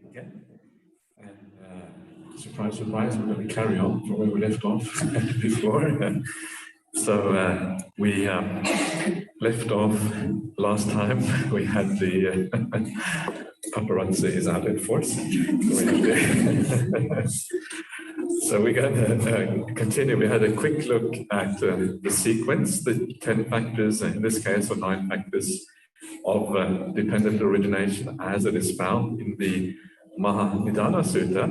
Again, and surprise, surprise, we're going to carry on from where we left off before. So we left off last time. We had the paparazzi is out in force. So we're going to continue. We had a quick look at the sequence, the 10 factors, in this case, or 9 factors of dependent origination as it is found in the Mahanidana Sutta.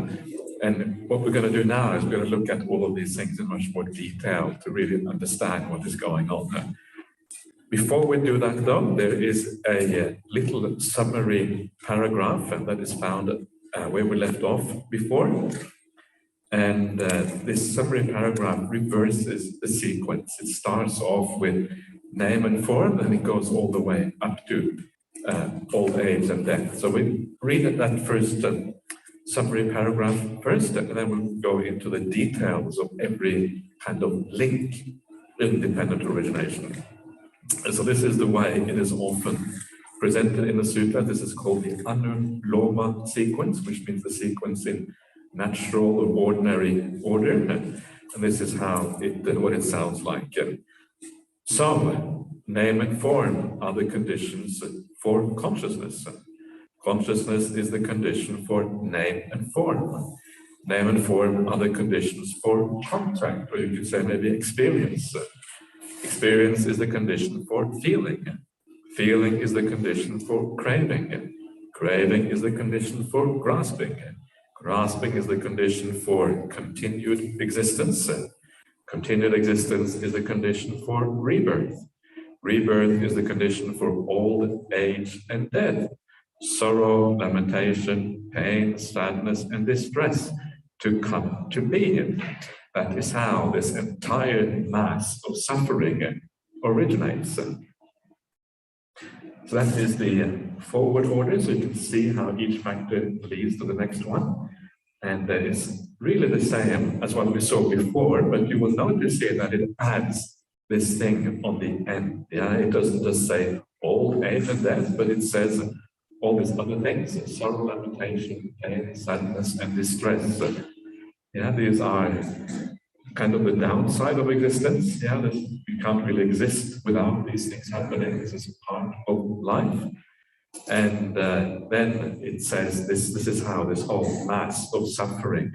And what we're going to do now is we're going to look at all of these things in much more detail to really understand what is going on there. Before we do that, though, there is a little summary paragraph that is found where we left off before. And this summary paragraph reverses the sequence. It starts off with name and form, and it goes all the way up to old age and death. So we read that first summary paragraph first, and then we'll go into the details of every kind of link in dependent origination. And so this is the way it is often presented in the sutta. This is called the anuloma sequence, which means the sequence in natural or ordinary order. And this is how what it sounds like. So, name and form are the conditions for consciousness. Consciousness is the condition for name and form. Name and form are the conditions for contact, or you could say maybe experience. Experience is the condition for feeling. Feeling is the condition for craving. Craving is the condition for grasping. Grasping is the condition for continued existence. Continued existence is the condition for rebirth. Rebirth is the condition for old age and death. Sorrow, lamentation, pain, sadness, and distress to come to be. That is how this entire mass of suffering originates. So that is the forward order, so you can see how each factor leads to the next one. And it's really the same as what we saw before, but you will notice here that it adds this thing on the end. Yeah, it doesn't just say old age and death, but it says all these other things: sorrow, lamentation, pain, sadness, and distress. Yeah, these are kind of the downside of existence. Yeah, that you can't really exist without these things happening. This is part of life. And then it says this is how this whole mass of suffering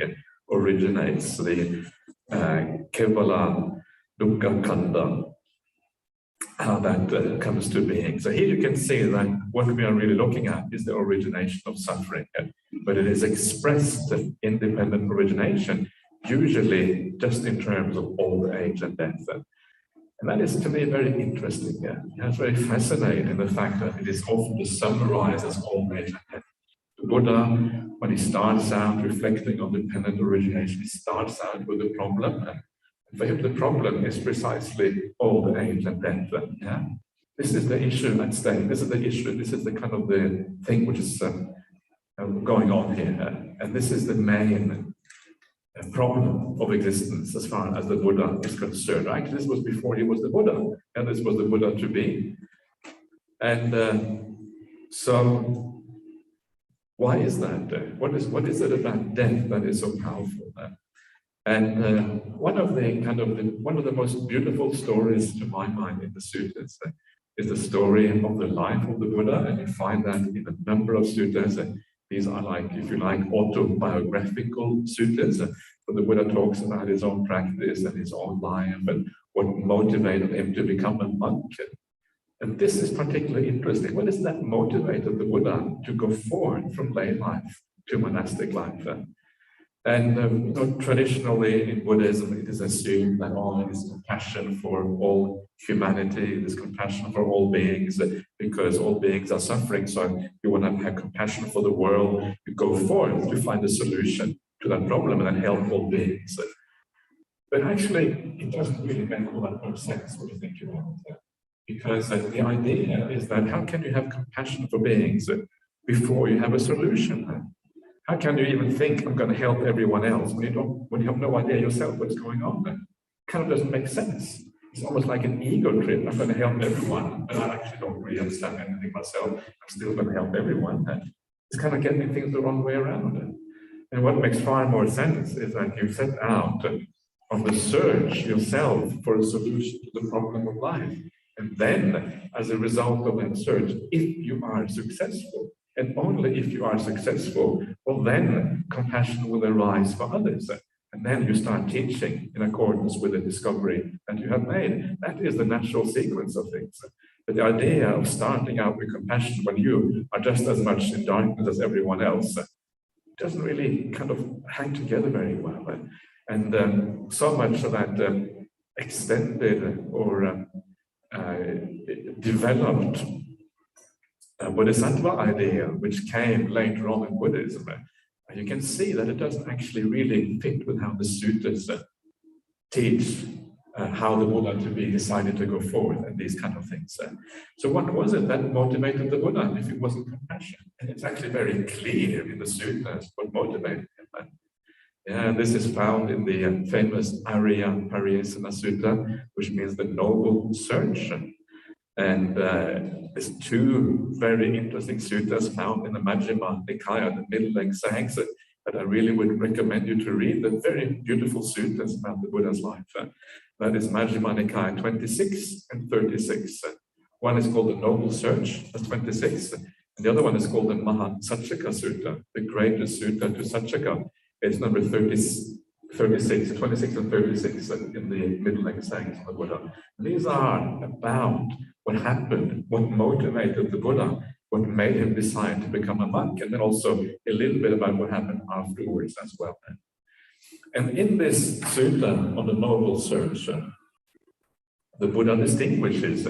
originates, the Kevala Dukkha Kanda, how that comes to being. So here you can see that what we are really looking at is the origination of suffering, but it is expressed in independent origination, usually just in terms of old age and death. And that is, to me, very interesting. Yeah, it's very fascinating, the fact that it is often summarized as old age and death. The Buddha, when he starts out reflecting on dependent origination, he starts out with a problem. And for him, the problem is precisely old age and death. Yeah? This is the issue at stake. This is the issue. This is the kind of the thing which is going on here. And this is the main problem of existence as far as the Buddha is concerned. Actually, this was before he was the Buddha, and this was the Buddha to be. And so, why is that? What is it about death that is so powerful? And one of the most beautiful stories, to my mind, in the suttas is the story of the life of the Buddha, and you find that in a number of suttas. These are like, if you like, autobiographical suttas. But the Buddha talks about his own practice and his own life and what motivated him to become a monk. And this is particularly interesting. What is that motivated the Buddha to go forward from lay life to monastic life? And traditionally in Buddhism, it is assumed that all is compassion for all humanity, this compassion for all beings, because all beings are suffering. So you want to have compassion for the world, you go forth to find a solution to that problem and then help all beings. But actually, it doesn't really make all that much sense when you think about it. Because the idea is that how can you have compassion for beings before you have a solution? How can you even think I'm going to help everyone else when you have no idea yourself what's going on? It kind of doesn't make sense. It's almost like an ego trip. I'm going to help everyone, but I actually don't really understand anything myself. I'm still going to help everyone. And it's kind of getting things the wrong way around. And what makes far more sense is that you set out on the search yourself for a solution to the problem of life. And then, as a result of that search, if you are successful, and only if you are successful, well, then compassion will arise for others. And then you start teaching in accordance with the discovery that you have made. That is the natural sequence of things. But the idea of starting out with compassion when you are just as much in darkness as everyone else doesn't really kind of hang together very well. And so much of that extended or developed Bodhisattva idea, which came later on in Buddhism, you can see that it doesn't actually really fit with how the suttas teach how the Buddha to be decided to go forward and these kind of things. So what was it that motivated the Buddha if it wasn't compassion? And it's actually very clear in the suttas what motivated him. Yeah, this is found in the famous Arya Pariyesana Sutta, which means the noble search. And there's two very interesting suttas found in the Majjhima Nikaya, the middle-length sayings, that I really would recommend you to read. They're very beautiful suttas about the Buddha's life. That is Majjhima Nikaya 26 and 36. One is called the Noble Search, that's 26. And the other one is called the Maha-Saccaka Sutta, the greatest sutta to Saccaka. It's number 26 and 36 in the middle-length sayings of the Buddha. These are about what happened, what motivated the Buddha, what made him decide to become a monk, and then also a little bit about what happened afterwards as well. And in this sutta on the noble search, the Buddha distinguishes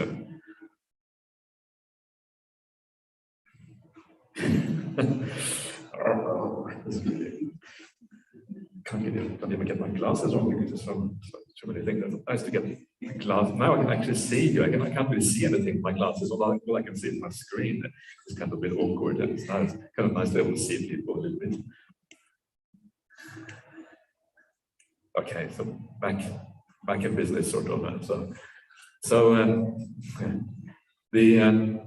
can't even get my glasses on because there's so many things. It's nice to get glasses. Now I can actually see you. I can't really see anything with my glasses, although I can see it on my screen. It's kind of a bit awkward, and it's nice, kind of nice to be able to see people a little bit. Okay, so back in business, sort of. So the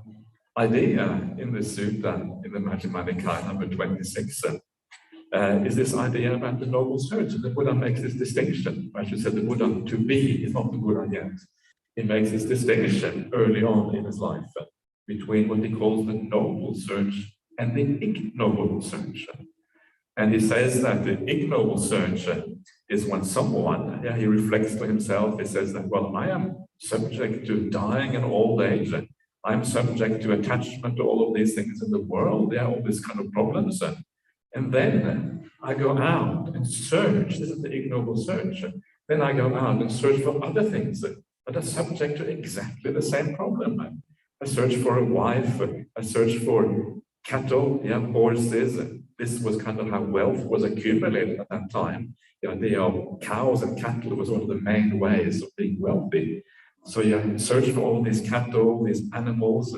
idea in the sutta, in the Majjhima Nikaya number 26, is this idea about the noble search. The Buddha makes this distinction. I should say the Buddha to be is not the Buddha yet. He makes this distinction early on in his life between what he calls the noble search and the ignoble search. And he says that the ignoble search is when someone, he reflects to himself, he says that, well, I am subject to dying in old age. I'm subject to attachment to all of these things in the world. All these kind of problems. And then I go out and search. This is the ignoble search. Then I go out and search for other things that are subject to exactly the same problem. I search for a wife. I search for cattle, horses. This was kind of how wealth was accumulated at that time. The idea of cows and cattle was one of the main ways of being wealthy. So search for all these cattle, these animals,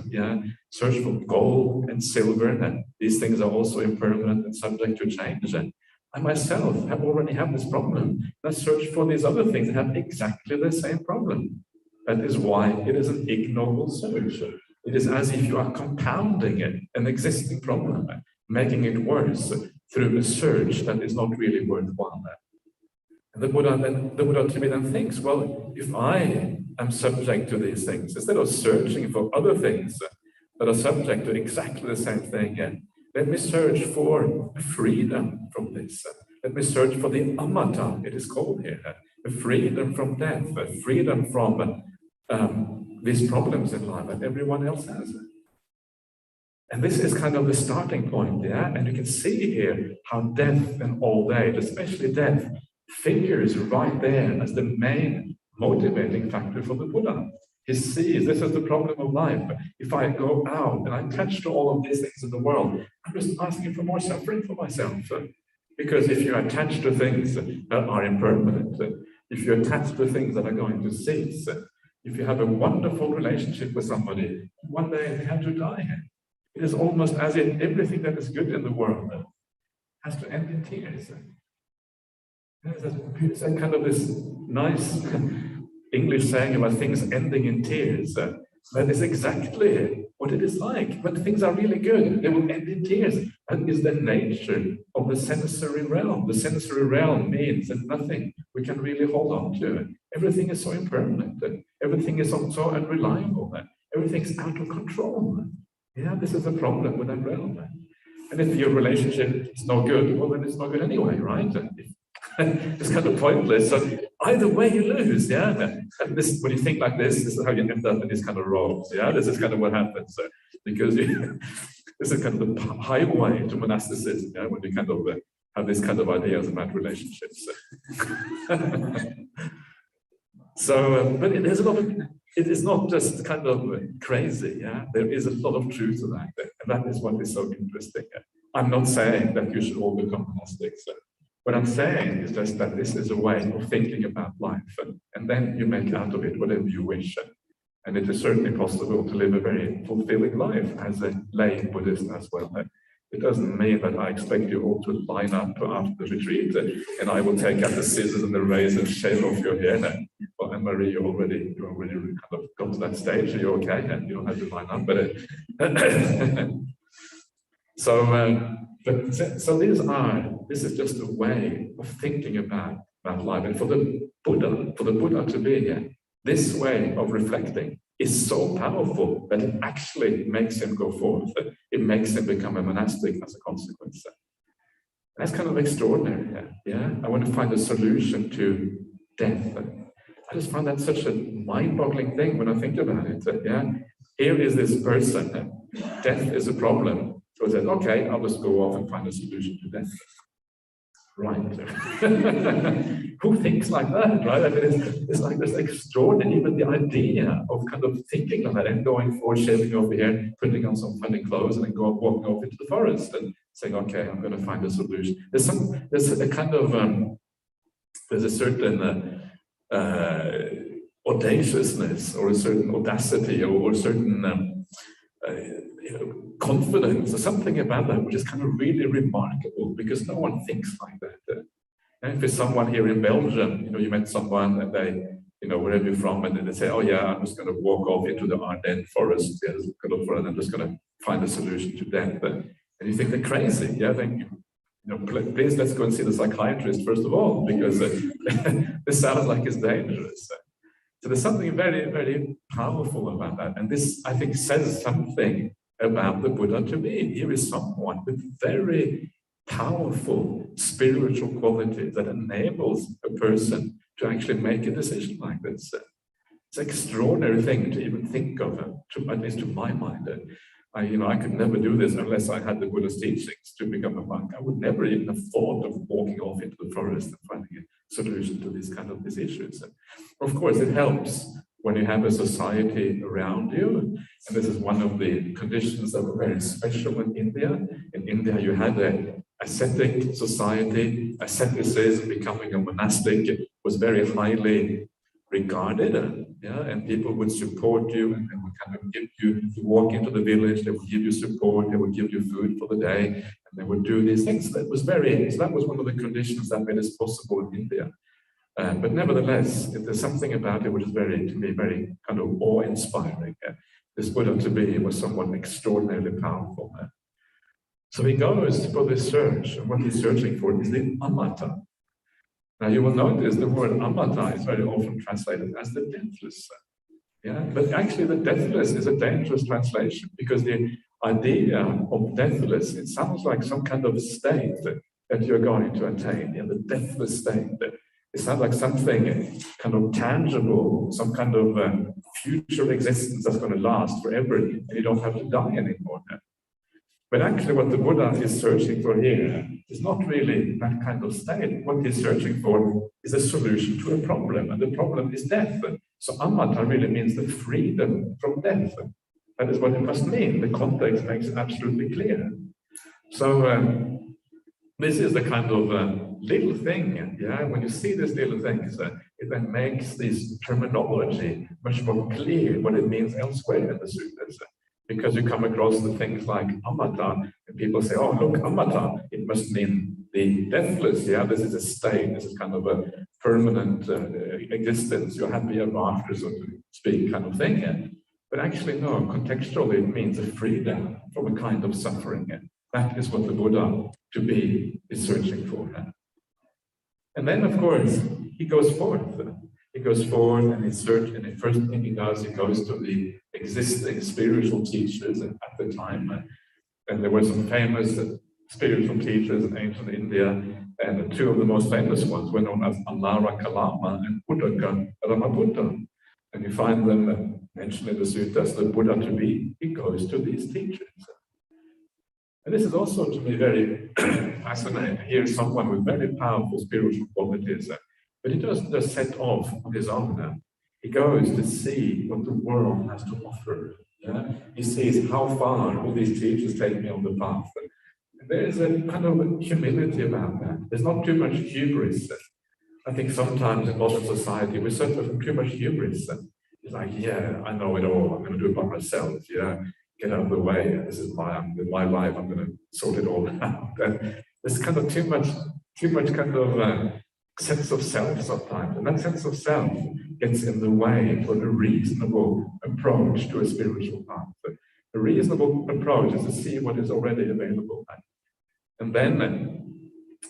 search for gold and silver, and these things are also impermanent and subject to change. And I myself already have this problem. I search for these other things that have exactly the same problem. That is why it is an ignoble search. It is as if you are compounding an existing problem, making it worse through a search that is not really worthwhile. And the Buddha to me then thinks, well, if I am subject to these things, instead of searching for other things that are subject to exactly the same thing, let me search for freedom from this. Let me search for the amata, it is called here, the freedom from death, freedom from these problems in life that everyone else has. And this is kind of the starting point, and you can see here how death and old age, especially death, figures right there as the main motivating factor for the Buddha. He sees this is the problem of life. If I go out and I attach to all of these things in the world, I'm just asking for more suffering for myself. Because if you attach to things that are impermanent, if you attach to things that are going to cease, if you have a wonderful relationship with somebody, one day they have to die. It is almost as if everything that is good in the world has to end in tears. It's kind of this nice English saying about things ending in tears. That is exactly what it is like. When things are really good, they will end in tears. That is the nature of the sensory realm. The sensory realm means that nothing we can really hold on to. Everything is so impermanent. Everything is so unreliable. Everything's out of control. Yeah, this is a problem with that realm. And if your relationship is no good, well, then it's not good anyway, right? It's kind of pointless. So either way, you lose. Yeah. And this, when you think like this is how you end up in these kind of roles. Yeah. This is kind of what happens. Because this is kind of the highway to monasticism. Yeah. When you kind of have this kind of ideas about relationships. So, but there's a lot of. It is not just kind of crazy. Yeah. There is a lot of truth to that, and that is what is so interesting. I'm not saying that you should all become monastics. What I'm saying is just that this is a way of thinking about life, and then you make out of it whatever you wish. And it is certainly possible to live a very fulfilling life as a lay Buddhist as well. It doesn't mean that I expect you all to line up after the retreat and I will take out the scissors and the razor and shave off your hair. Well, Anne-Marie, you already kind of got to that stage, so you're okay, and you don't have to line up. But this is just a way of thinking about life. And for the Buddha to be here, this way of reflecting is so powerful that it actually makes him go forth. It makes him become a monastic as a consequence. That's kind of extraordinary. Yeah, I want to find a solution to death. I just find that such a mind-boggling thing when I think about it. Yeah, here is this person. Death is a problem. So he says, okay, I'll just go off and find a solution to death. Right. Who thinks like that, right? I mean, it's like this extraordinary, even the idea of kind of thinking like that and going for shaving off here, putting on some funny clothes and then walking off into the forest and saying, okay, I'm going to find a solution. There's a kind of, there's a certain audaciousness or a certain audacity or a certain confidence or something about that which is kind of really remarkable because no one thinks like that. And if it's someone here in Belgium, you met someone and they, wherever you're from, and then they say, oh yeah, I'm just going to walk off into the Ardennes forest, and I'm just going to find a solution to death. And you think they're crazy. Yeah, think, please let's go and see the psychiatrist first of all, because this sounds like it's dangerous. So there's something very, very powerful about that. And this, I think, says something about the Buddha to me. Here is someone with very powerful spiritual qualities that enables a person to actually make a decision like this. It's an extraordinary thing to even think of, at least to my mind. I could never do this unless I had the Buddha's teachings to become a monk. I would never even have thought of walking off into the forest and finding a solution to these issues. And of course, it helps when you have a society around you. And this is one of the conditions that were very special in India. In India, you had an ascetic society. Asceticism, becoming a monastic, was very highly regarded, and people would support you and would kind of give you, if you walk into the village, they would give you support, they would give you food for the day, and they would do these things. That was one of the conditions that made this possible in India. But nevertheless, there's something about it which is to me, very kind of awe-inspiring. This Buddha to be was someone extraordinarily powerful. So he goes for this search, and what he's searching for is the amata. Now you will notice the word amata is very often translated as the deathless. Yeah, but actually the deathless is a dangerous translation because the idea of deathless, it sounds like some kind of state that you're going to attain, the deathless state. It sounds like something kind of tangible, some kind of future existence that's going to last forever, and you don't have to die anymore. But actually what the Buddha is searching for here is not really that kind of state. What he's searching for is a solution to a problem, and the problem is death. So amata really means the freedom from death. That is what it must mean. The context makes it absolutely clear. So this is the kind of little thing, when you see these little things, it then makes this terminology much more clear what it means elsewhere in the suttas. Because you come across the things like amata, and people say, oh, look, amata, it must mean the deathless. Yeah, this is a state, this is kind of a permanent existence, you're happy ever after, so to speak, kind of thing. But actually, no, contextually it means a freedom from a kind of suffering. That is what the Buddha to be is searching for. And then, of course, he goes forth. He goes forth and he searches, and the first thing he does, he goes to the existing spiritual teachers at the time. And there were some famous spiritual teachers in ancient India, and two of the most famous ones were known as Alara Kalama and Buddha. And you find them mentioned in the suttas, the Buddha to be, he goes to these teachers. And this is also to me very fascinating. Here is someone with very powerful spiritual qualities, but he doesn't just set off on his own. He goes to see what the world has to offer. He sees how far will these teachers take me on the path. And there is a kind of humility about that. There's not too much hubris. I think sometimes in modern society we suffer from too much hubris. It's like, yeah, I know it all. I'm going to do it by myself. Get out of the way. This is my life. I'm going to sort it all out. And there's kind of too much kind of sense of self sometimes, and that sense of self gets in the way for a reasonable approach to a spiritual path. A reasonable approach is to see what is already available. And then,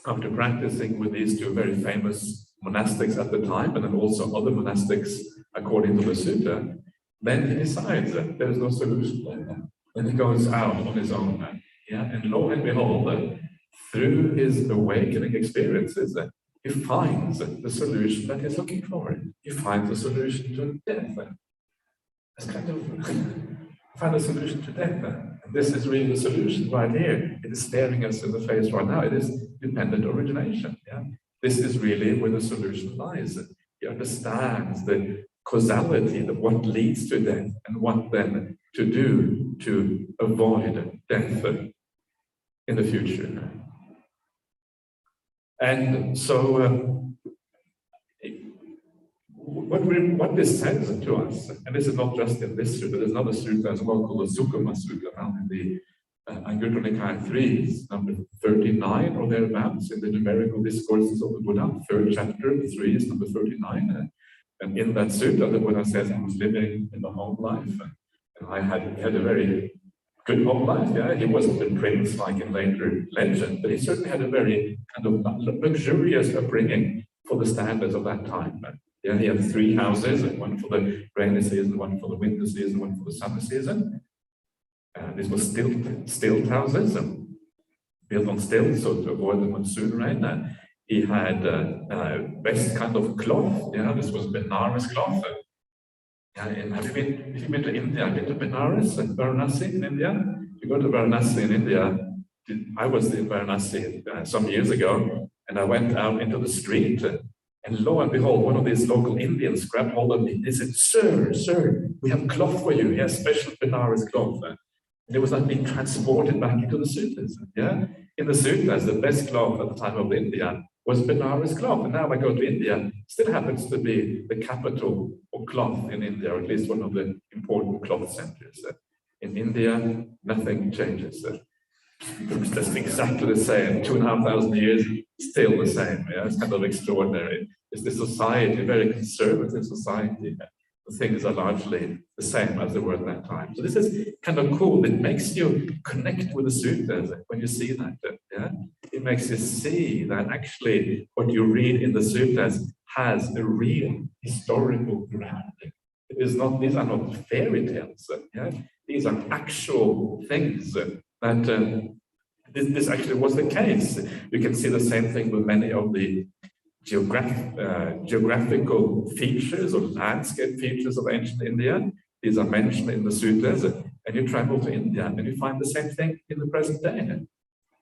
after practicing with these two very famous monastics at the time, and then also other monastics according to the sutta, then he decides that there is no solution there. Then he goes out on his own. And lo and behold, through his awakening experiences, he finds the solution that he's looking for. He finds the solution to death. It's kind of find a solution to death. And this is really the solution right here. It is staring us in the face right now. It is dependent origination. This is really where the solution lies. He understands the causality of what leads to death and what then to do to avoid death in the future. And so what this says to us, and this is not just in this sutta, there's another sutta as well called the Sukkama Sutta found in the Anguttara Nikaya 3, number 39 or thereabouts, in the numerical discourses of the Buddha, 3rd chapter, 3 is number 39. And in that sutta, the Buddha says he was living in the home life. And he had a very good home life. He wasn't a prince like in later legend, but he certainly had a very kind of luxurious upbringing for the standards of that time. He had 3 houses, one for the rainy season, one for the winter season, one for the summer season. These were stilt houses, built on stilts, so to avoid the monsoon rain. He had best kind of cloth. This was Benares cloth. If you've been to India, I've been to Benares and Varanasi in India. If you go to Varanasi in India, I was in Varanasi some years ago, and I went out into the street, and lo and behold, one of these local Indians grabbed hold of me. He said, Sir, we have cloth for you. He has special Benares cloth. And it was like being transported back into the suttas. In the suttas, the best cloth at the time of India was Benares cloth. And now I go to India, still happens to be the capital of cloth in India, or at least one of the important cloth centers. In India, nothing changes. It's just exactly the same. 2,500 years, still the same. It's kind of extraordinary. It's the society, a very conservative society. The things are largely the same as they were at that time. So this is kind of cool. It makes you connect with the suttas when you see that. It makes you see that actually what you read in the suttas has a real historical grounding. It is not; these are not fairy tales. These are actual things that this actually was the case. You can see the same thing with many of the geographical features or landscape features of ancient India. These are mentioned in the suttas, and you travel to India and you find the same thing in the present day.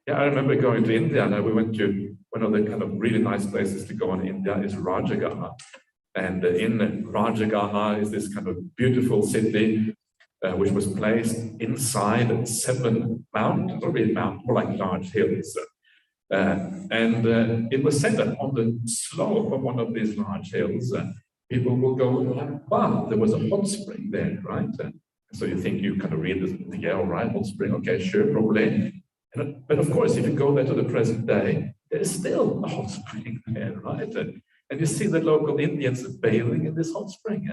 I remember going to India, and we went to one of the kind of really nice places to go in India is Rajagaha. And in Rajagaha is this kind of beautiful city which was placed inside 7 mountains, or really mountains, more like large hills. And it was said that on the slope of one of these large hills, people will go and have a bath. There was a hot spring there, right? So you think you kind of read this, all right, hot spring, okay, sure, probably. But of course, if you go there to the present day, there is still a hot spring there, right? And you see the local Indians bathing in this hot spring.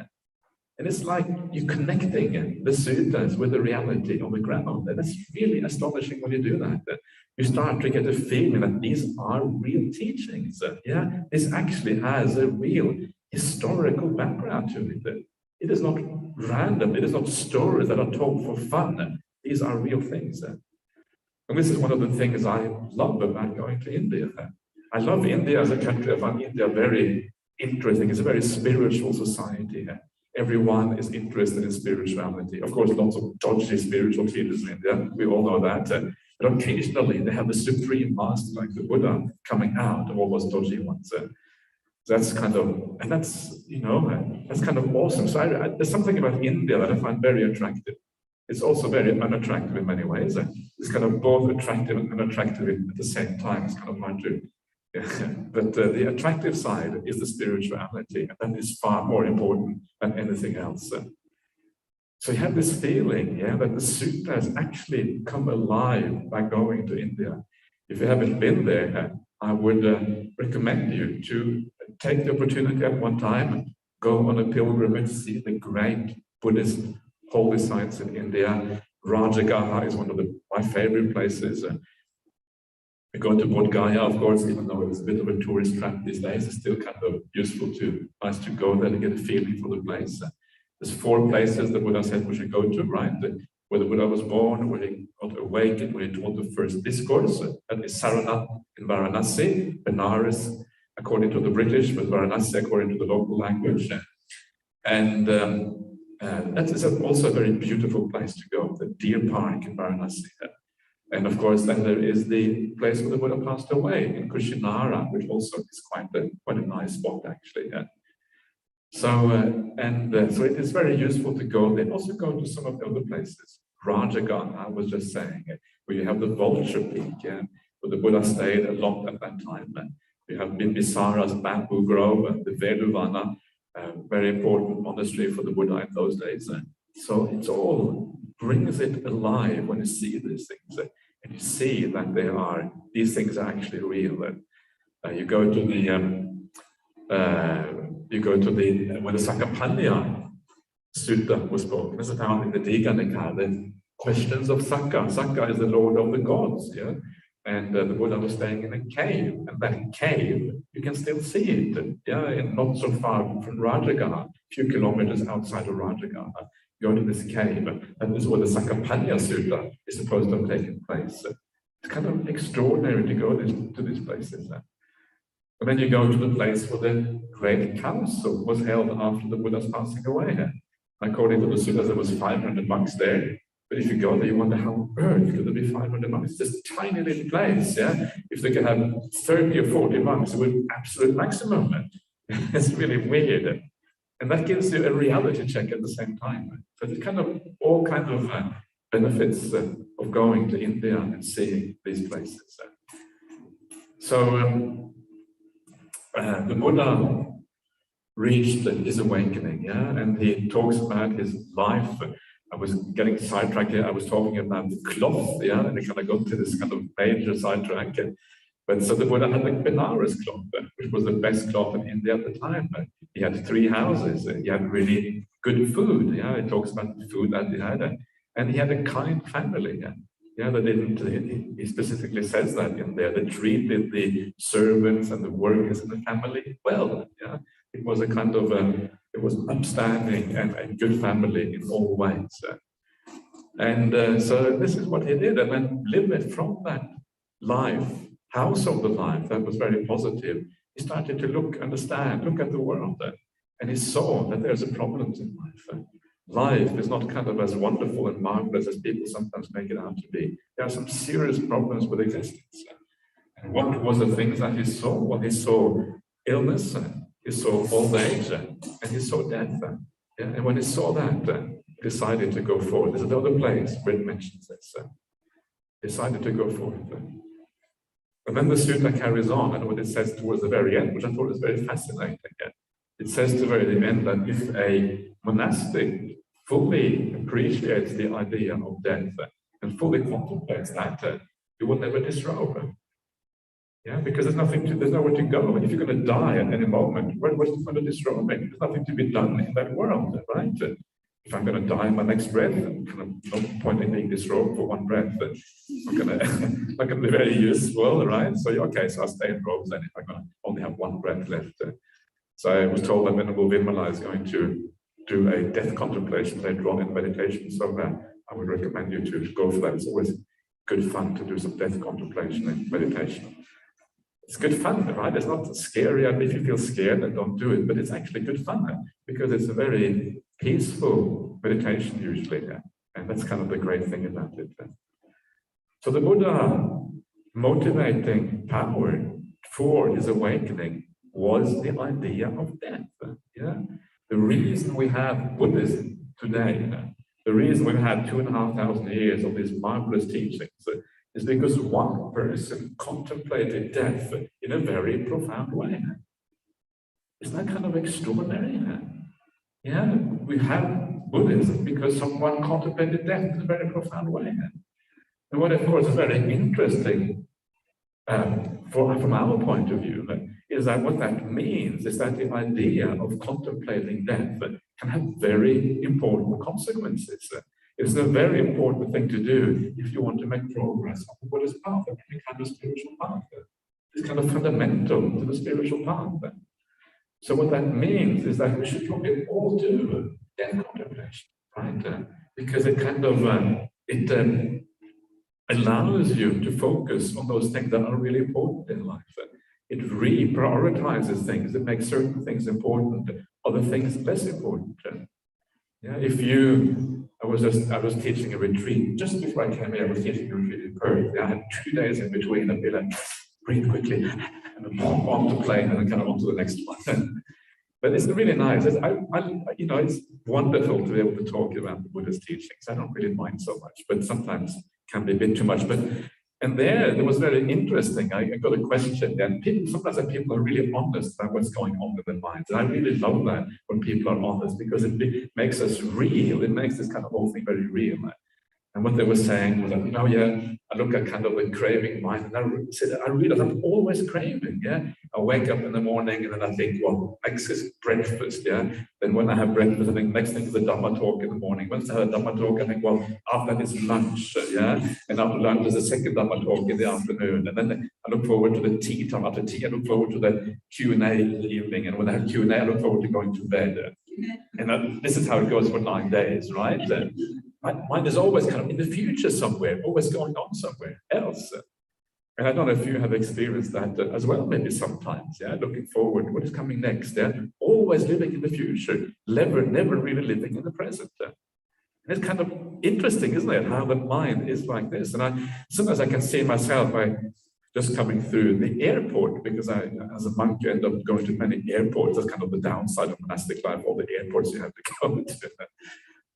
And it's like you're connecting the suttas with the reality on the ground. And it's really astonishing when you do that. You start to get a feeling that these are real teachings. This actually has a real historical background to it. It is not random. It is not stories that are told for fun. These are real things. And this is one of the things I love about going to India. I love India as a country. I find India very interesting. It's a very spiritual society. Everyone is interested in spirituality. Of course, lots of dodgy spiritual leaders in India. We all know that. But occasionally, they have the supreme master, like the Buddha, coming out of all those dodgy ones. That's kind of, and that's, that's kind of awesome. So there's something about India that I find very attractive. It's also very unattractive in many ways. It's kind of both attractive and unattractive at the same time. It's kind of hard to, but the attractive side is the spirituality, and that is far more important than anything else. So you have this feeling, that the suttas actually come alive by going to India. If you haven't been there, I would recommend you to take the opportunity at one time, go on a pilgrimage, see the great Buddhist holy sites in India. Rajagaha is one of my favorite places. We go to Bodh Gaya, of course, even though it's a bit of a tourist trap these days. It's still kind of nice to go there to get a feeling for the place. There's 4 places the Buddha said we should go to, right? Where the Buddha was born, where he got awakened, where he taught the first discourse. That is Saranath in Varanasi, Benares, according to the British, but Varanasi according to the local language. And that is also a very beautiful place to go, the Deer Park in Varanasi. And of course, then there is the place where the Buddha passed away in Kushinara, which also is quite a nice spot, actually. So it is very useful to go there. Also go to some of the other places. Rajagaha, I was just saying, where you have the Vulture Peak, where the Buddha stayed a lot at that time. You have Bimbisara's bamboo grove and the Veduvana, very important monastery for the Buddha in those days. So it all brings it alive when you see these things, and you see that these things are actually real. You go to where the Sakapanya Sutta was spoken. This is found in the Digha Nikaya, the questions of Sakka. Sakka is the Lord of the gods, and the Buddha was staying in a cave, and that cave, you can still see it, and not so far from Rajagaha, a few kilometers outside of Rajagaha. Go to this cave, and this is where the Sakapanya Sutta is supposed to have taken place. It's kind of extraordinary to go to these places. And then you go to the place where the great council was held after the Buddha's passing away. According to the suttas, there was 500 monks there. But if you go there, you wonder how on earth could there be 500 monks? It's just a tiny little place, If they could have 30 or 40 monks, it would be absolute maximum. It's really weird. And that gives you a reality check at the same time. So there's kind of all kinds of benefits of going to India and seeing these places. So the Buddha reached his awakening, and he talks about his life. I was getting sidetracked here. I was talking about the cloth, and I kind of got to this kind of major sidetrack. But so the Buddha had the Benares cloth, which was the best cloth in India at the time. He had 3 houses. He had really good food. He talks about the food that he had, and he had a kind family. He specifically says that in there. They treated the servants and the workers in the family well. It was a kind of it was upstanding and a good family in all ways. So this is what he did, and then lived from that life, house of the life that was very positive. He started to look at the world, and he saw that there's a problem in life. Life is not kind of as wonderful and marvelous as people sometimes make it out to be. There are some serious problems with existence. And what was the things that he saw? Well, he saw illness, he saw old age, and he saw death. And when he saw that, he decided to go forward. There's another place where it mentions this. Decided to go forward. And then the sutta carries on, and what it says towards the very end, which I thought was very fascinating. It says to the very end that if a monastic fully appreciates the idea of death and fully contemplates that, he will never disrobe. Yeah, because there's nowhere to go. If you're going to die at any moment, what's the point of disrobing? There's nothing to be done in that world, right? If I'm going to die in my next breath, no point in being disrobed for one breath. I'm not going to be very useful, right? So okay, so I'll stay in robes then if I'm going to only have one breath left. So I was told that Venerable Vimala is going to do a death contemplation later on in meditation. So I would recommend you to go for that. It's always good fun to do some death contemplation and meditation. It's good fun, right? It's not scary. If you feel scared, then don't do it. But it's actually good fun because it's a very peaceful meditation usually. And that's kind of the great thing about it. So the Buddha motivating power for his awakening was the idea of death. Yeah, the reason we have Buddhism today, the reason we've had 2,500 years of these marvelous teachings, is because one person contemplated death in a very profound way. Isn't that kind of extraordinary? Yeah, we have Buddhism because someone contemplated death in a very profound way. And what, of course, is very interesting from our point of view is that what that means is that the idea of contemplating death can have very important consequences. It's a very important thing to do if you want to make progress on the Buddhist path, any kind of spiritual path. It's kind of fundamental to the spiritual path. So what that means is that we should probably all do death contemplation, right? Because it kind of allows you to focus on those things that are really important in life. It reprioritizes things. It makes certain things important, other things less important. Yeah, I was teaching a retreat just before I came here. I was teaching a retreat in Perth. I had 2 days in between. I'd be like, breathe quickly, and then pop on the plane, and then kind of on to the next one. But it's really nice. It's wonderful to be able to talk about the Buddha's teachings. I don't really mind so much, but sometimes can be a bit too much. And there was very interesting. I got a question, and sometimes people are really honest about what's going on in their minds. And I really love that when people are honest because it makes us real. It makes this kind of whole thing very real. And what they were saying was that, I look at kind of the craving mind, and I said, I realize I'm always craving, I wake up in the morning and then I think, well, next is breakfast, Then when I have breakfast, I think next thing is the Dhamma talk in the morning. Once I have a Dhamma talk, I think, well, after that is lunch, And after lunch is the second Dhamma talk in the afternoon. And then I look forward to the tea time. After tea, I look forward to the Q&A in the evening. And when I have Q&A, I look forward to going to bed. And this is how it goes for 9 days, right? My mind is always kind of in the future somewhere, always going on somewhere else. And I don't know if you have experienced that as well, maybe sometimes, looking forward, what is coming next, always living in the future, never really living in the present. And it's kind of interesting, isn't it, how the mind is like this. And sometimes I can see myself by just coming through the airport, because I, as a monk, you end up going to many airports. That's kind of the downside of monastic life, all the airports you have to go to.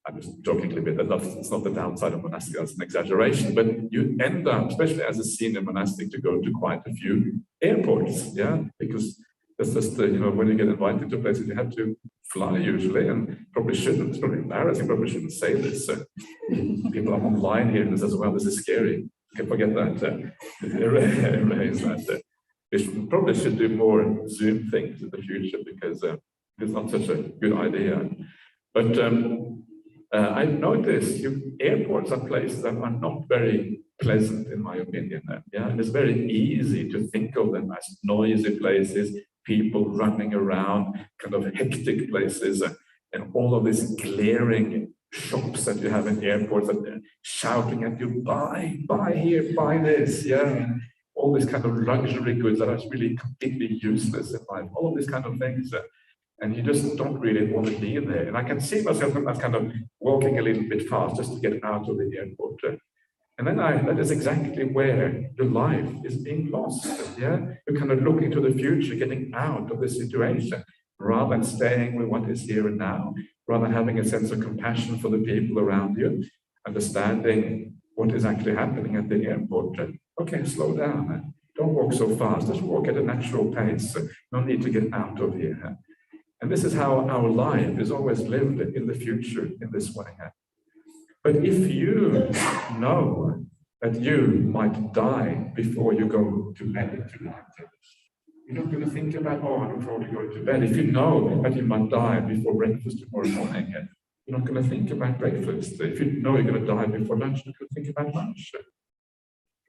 I'm just jokingly a bit, it's not the downside of monastic, that's an exaggeration, but you end up, especially as a senior monastic, to go to quite a few airports, because that's just, when you get invited to places, you have to fly usually, and probably shouldn't, it's probably embarrassing, probably shouldn't say this. People are online here, and this as well, this is scary. Okay, forget that, erase that. We probably should do more Zoom things in the future, because it's not such a good idea. But I've noticed airports are places that are not very pleasant, in my opinion. And it's very easy to think of them as noisy places, people running around, kind of hectic places, and all of these glaring shops that you have in airports that they're shouting at you, buy here, buy this, and all these kind of luxury goods that are really completely useless in life, all of these kind of things. And you just don't really want to be there. And I can see myself as kind of walking a little bit fast just to get out of the airport. And then that is exactly where your life is being lost. You're kind of looking to the future, getting out of the situation, rather than staying with what is here and now, rather than having a sense of compassion for the people around you, understanding what is actually happening at the airport. Okay, slow down. Don't walk so fast. Just walk at a natural pace. No need to get out of here. And this is how our life is always lived in the future in this way. But if you know that you might die before you go to bed tonight. You're not going to think about, oh, I don't want to go to bed. If you know that you might die before breakfast tomorrow morning, you're not going to think about breakfast. If you know you're going to die before lunch, you're not going to think about lunch.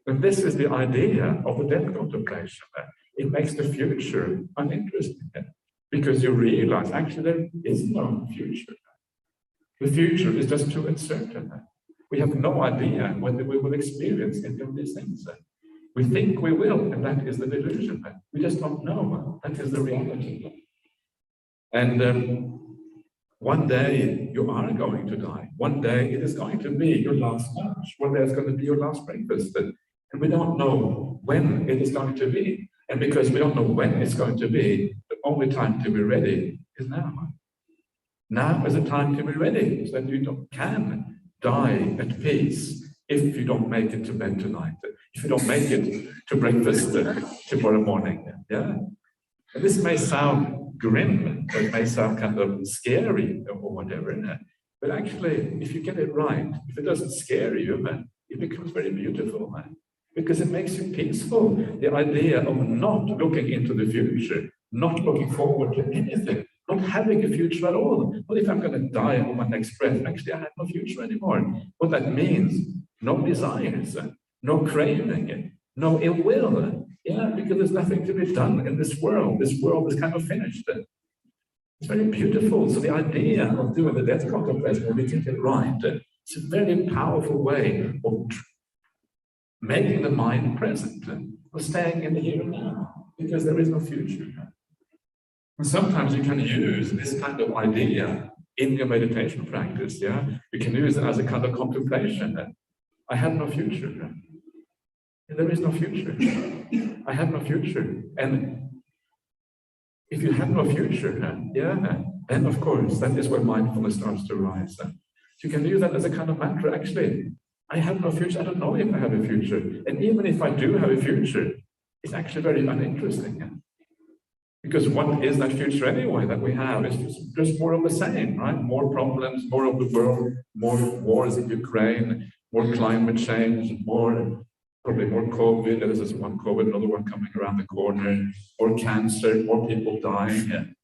And this is the idea of the death contemplation. It makes the future uninteresting because you realize actually there is no future. The future is just too uncertain. We have no idea whether we will experience any of these things. We think we will, and that is the delusion. We just don't know. That is the reality. And one day you are going to die. One day it is going to be your last lunch. One day it's going to be your last breakfast. And we don't know when it is going to be. And because we don't know when it's going to be, the only time to be ready is now. Now is the time to be ready, so that you can die at peace if you don't make it to bed tonight, if you don't make it to breakfast tomorrow morning. Yeah. And this may sound grim, or it may sound kind of scary or whatever. But actually, if you get it right, if it doesn't scare you, it becomes very beautiful. Because it makes you peaceful. The idea of not looking into the future, not looking forward to anything, not having a future at all. Well, if I'm going to die on my next breath, actually I have no future anymore. What that means, no desires, no craving, no ill will. Yeah, because there's nothing to be done in this world. This world is kind of finished. It's very beautiful. So the idea of doing the death contemplation, when we get it right, it's a very powerful way of making the mind present, or staying in the here and now, because there is no future. And sometimes you can use this kind of idea in your meditation practice. Yeah, you can use it as a kind of contemplation. I have no future. There is no future. I have no future. And if you have no future, then of course that is where mindfulness starts to rise. So you can use that as a kind of mantra. Actually, I have no future. I don't know if I have a future. And even if I do have a future, it's actually very uninteresting. Because what is that future anyway that we have? It's just more of the same, right? More problems, more of the world, more wars in Ukraine, more climate change, probably more COVID. This is one COVID, another one coming around the corner, more cancer, more people dying.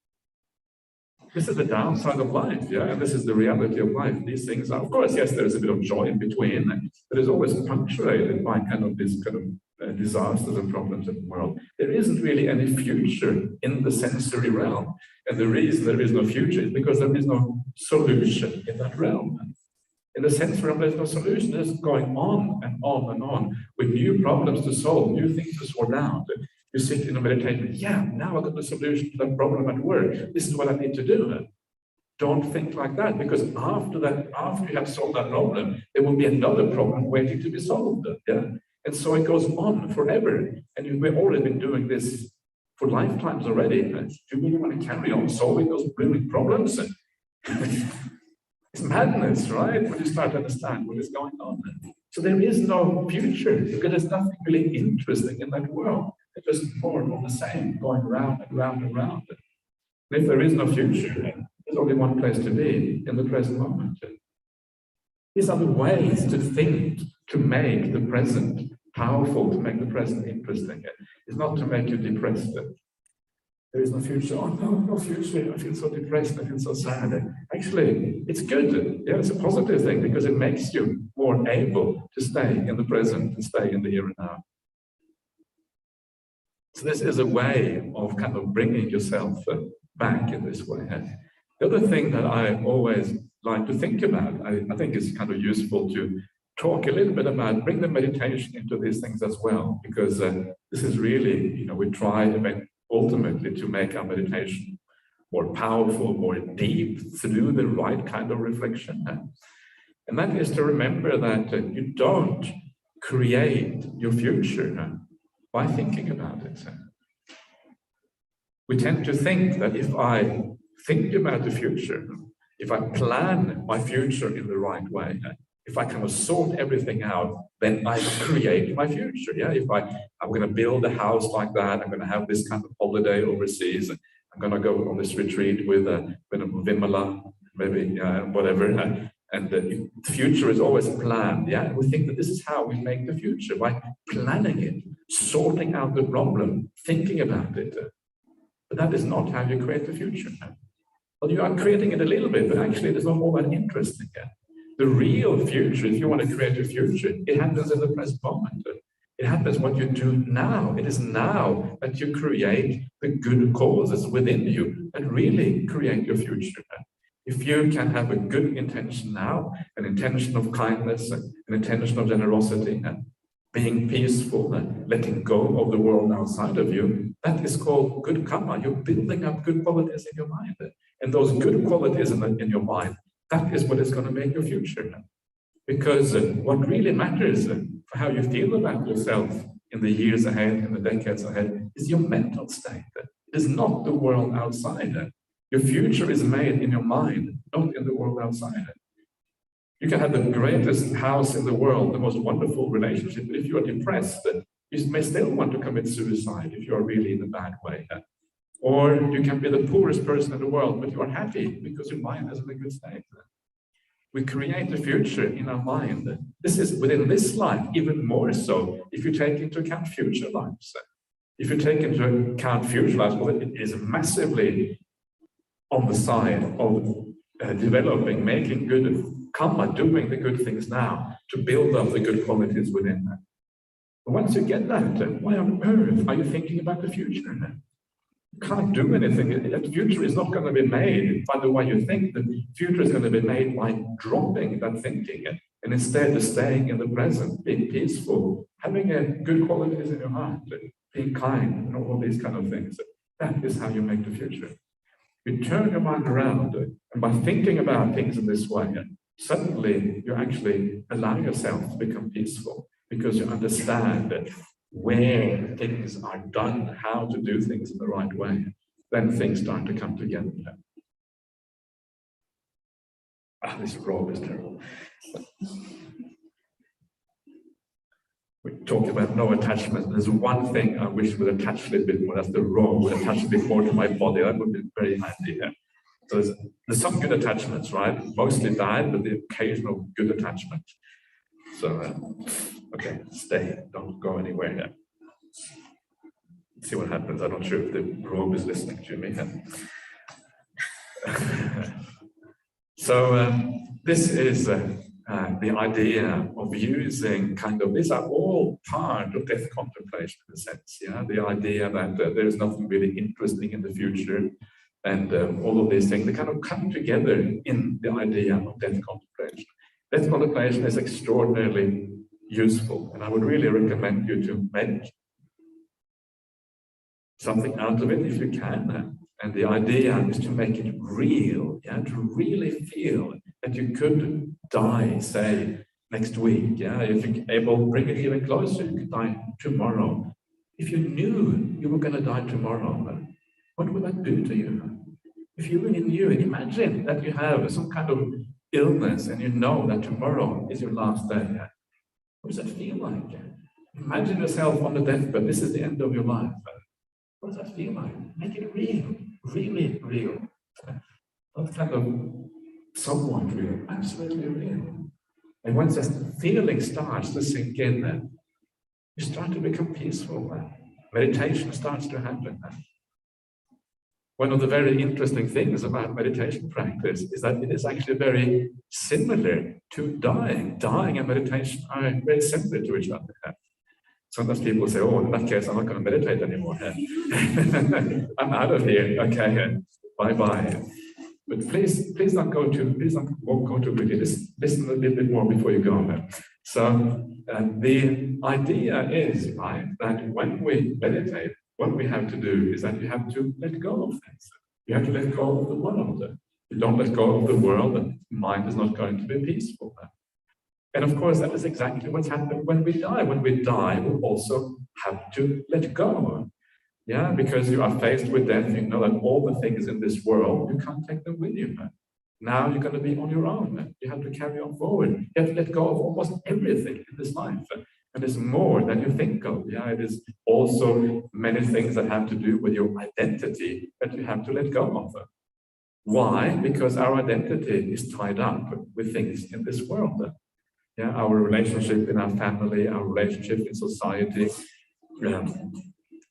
This is the downside of life, and this is the reality of life. These things are, of course, yes, there is a bit of joy in between, but it's always punctuated by kind of this kind of disasters and problems in the world. There isn't really any future in the sensory realm. And the reason there is no future is because there is no solution in that realm. In the sensory realm, there's no solution. It's going on and on and on with new problems to solve, new things to sort out. You sit in a meditation, now I've got the solution to that problem at work. This is what I need to do. Don't think like that, because after you have solved that problem, there will be another problem waiting to be solved. And so it goes on forever. And we've already been doing this for lifetimes already. Do you really want to carry on solving those blooming problems? It's madness, right? When you start to understand what is going on. So there is no future, because there's nothing really interesting in that world. It's just more of the same, going round and round and round. And if there is no future, there's only one place to be, in the present moment. These are the ways to think, to make the present powerful, to make the present interesting. It's not to make you depressed. There is no future. Oh, no future. I feel so depressed. I feel so sad. Actually, it's good. It's a positive thing, because it makes you more able to stay in the present and stay in the here and now. So this is a way of kind of bringing yourself back in this way. The other thing that I always like to think about, I think it's kind of useful to talk a little bit about, bring the meditation into these things as well, because this is really, we try ultimately to make our meditation more powerful, more deep, through the right kind of reflection. And that is to remember that you don't create your future by thinking about it. We tend to think that if I think about the future, if I plan my future in the right way, if I kind of sort everything out, then I create my future. If I'm going to build a house like that, I'm going to have this kind of holiday overseas, I'm going to go on this retreat with Vimala, maybe whatever, And the future is always planned. Yeah, we think that this is how we make the future, by planning it, sorting out the problem, thinking about it. But that is not how you create the future. Well, you are creating it a little bit, but actually it is not all that interesting. The real future, if you want to create a future, it happens in the present moment. It happens what you do now. It is now that you create the good causes within you that really create your future. If you can have a good intention now, an intention of kindness, an intention of generosity, being peaceful, letting go of the world outside of you, that is called good karma. You're building up good qualities in your mind. And those good qualities in your mind, that is what is going to make your future. Because what really matters for how you feel about yourself in the years ahead, in the decades ahead, is your mental state. It is not the world outside. Your future is made in your mind, not in the world outside. You can have the greatest house in the world, the most wonderful relationship, but if you are depressed, you may still want to commit suicide if you are really in a bad way. Or you can be the poorest person in the world, but you are happy because your mind is in a good state. We create the future in our mind. This is within this life, even more so if you take into account future lives. If you take into account future lives, well, it is massively on the side of developing, making good karma, doing the good things now to build up the good qualities within that. But once you get that, why on earth are you thinking about the future? You can't do anything. The future is not going to be made by the way you think. The future is going to be made by dropping that thinking and instead staying in the present, being peaceful, having good qualities in your heart, being kind, and all these kind of things. That is how you make the future. You turn your mind around, and by thinking about things in this way, suddenly you actually allow yourself to become peaceful because you understand where things are done, how to do things in the right way. Then things start to come together. This robe is terrible. We talk about no attachment. There's one thing I wish would attach a little bit more. That's the robe would attach a bit more to my body. That would be very handy. So there's some good attachments, right? Mostly bad, but the occasional good attachment. So, okay, stay. Don't go anywhere here. See what happens. I'm not sure if the robe is listening to me. So this is the idea of using these are all part of death contemplation in a sense. Yeah, the idea that there is nothing really interesting in the future, and all of these things, they kind of come together in the idea of death contemplation. Death contemplation is extraordinarily useful, and I would really recommend you to make something out of it if you can. And the idea is to make it real, yeah, to really feel that you could die, say, next week. Yeah, if you're able to bring it even closer, you could die tomorrow. If you knew you were going to die tomorrow, what would that do to you? If you really knew, imagine that you have some kind of illness and you know that tomorrow is your last day. What does that feel like? Imagine yourself on the deathbed. This is the end of your life. What does that feel like? Make it real, really real. Not kind of somewhat real, absolutely real. And once that feeling starts to sink in, you start to become peaceful. Meditation starts to happen. One of the very interesting things about meditation practice is that it is actually very similar to dying. Dying and meditation are very similar to each other. Sometimes people say, oh, in that case, I'm not going to meditate anymore. I'm out of here. Okay, bye-bye. But please don't go too quickly. Listen a little bit more before you go. So the idea is, right, that when we meditate, what we have to do is that you have to let go of things. You have to let go of the world. If you don't let go of the world, the mind is not going to be peaceful. And of course, that is exactly what's happened when we die. When we die, we also have to let go. Yeah, because you are faced with death, you know that all the things in this world, you can't take them with you. Now you're going to be on your own. You have to carry on forward. You have to let go of almost everything in this life. And it's more than you think of. Yeah, it is also many things that have to do with your identity that you have to let go of. Why? Because our identity is tied up with things in this world. Yeah, our relationship in our family, our relationship in society,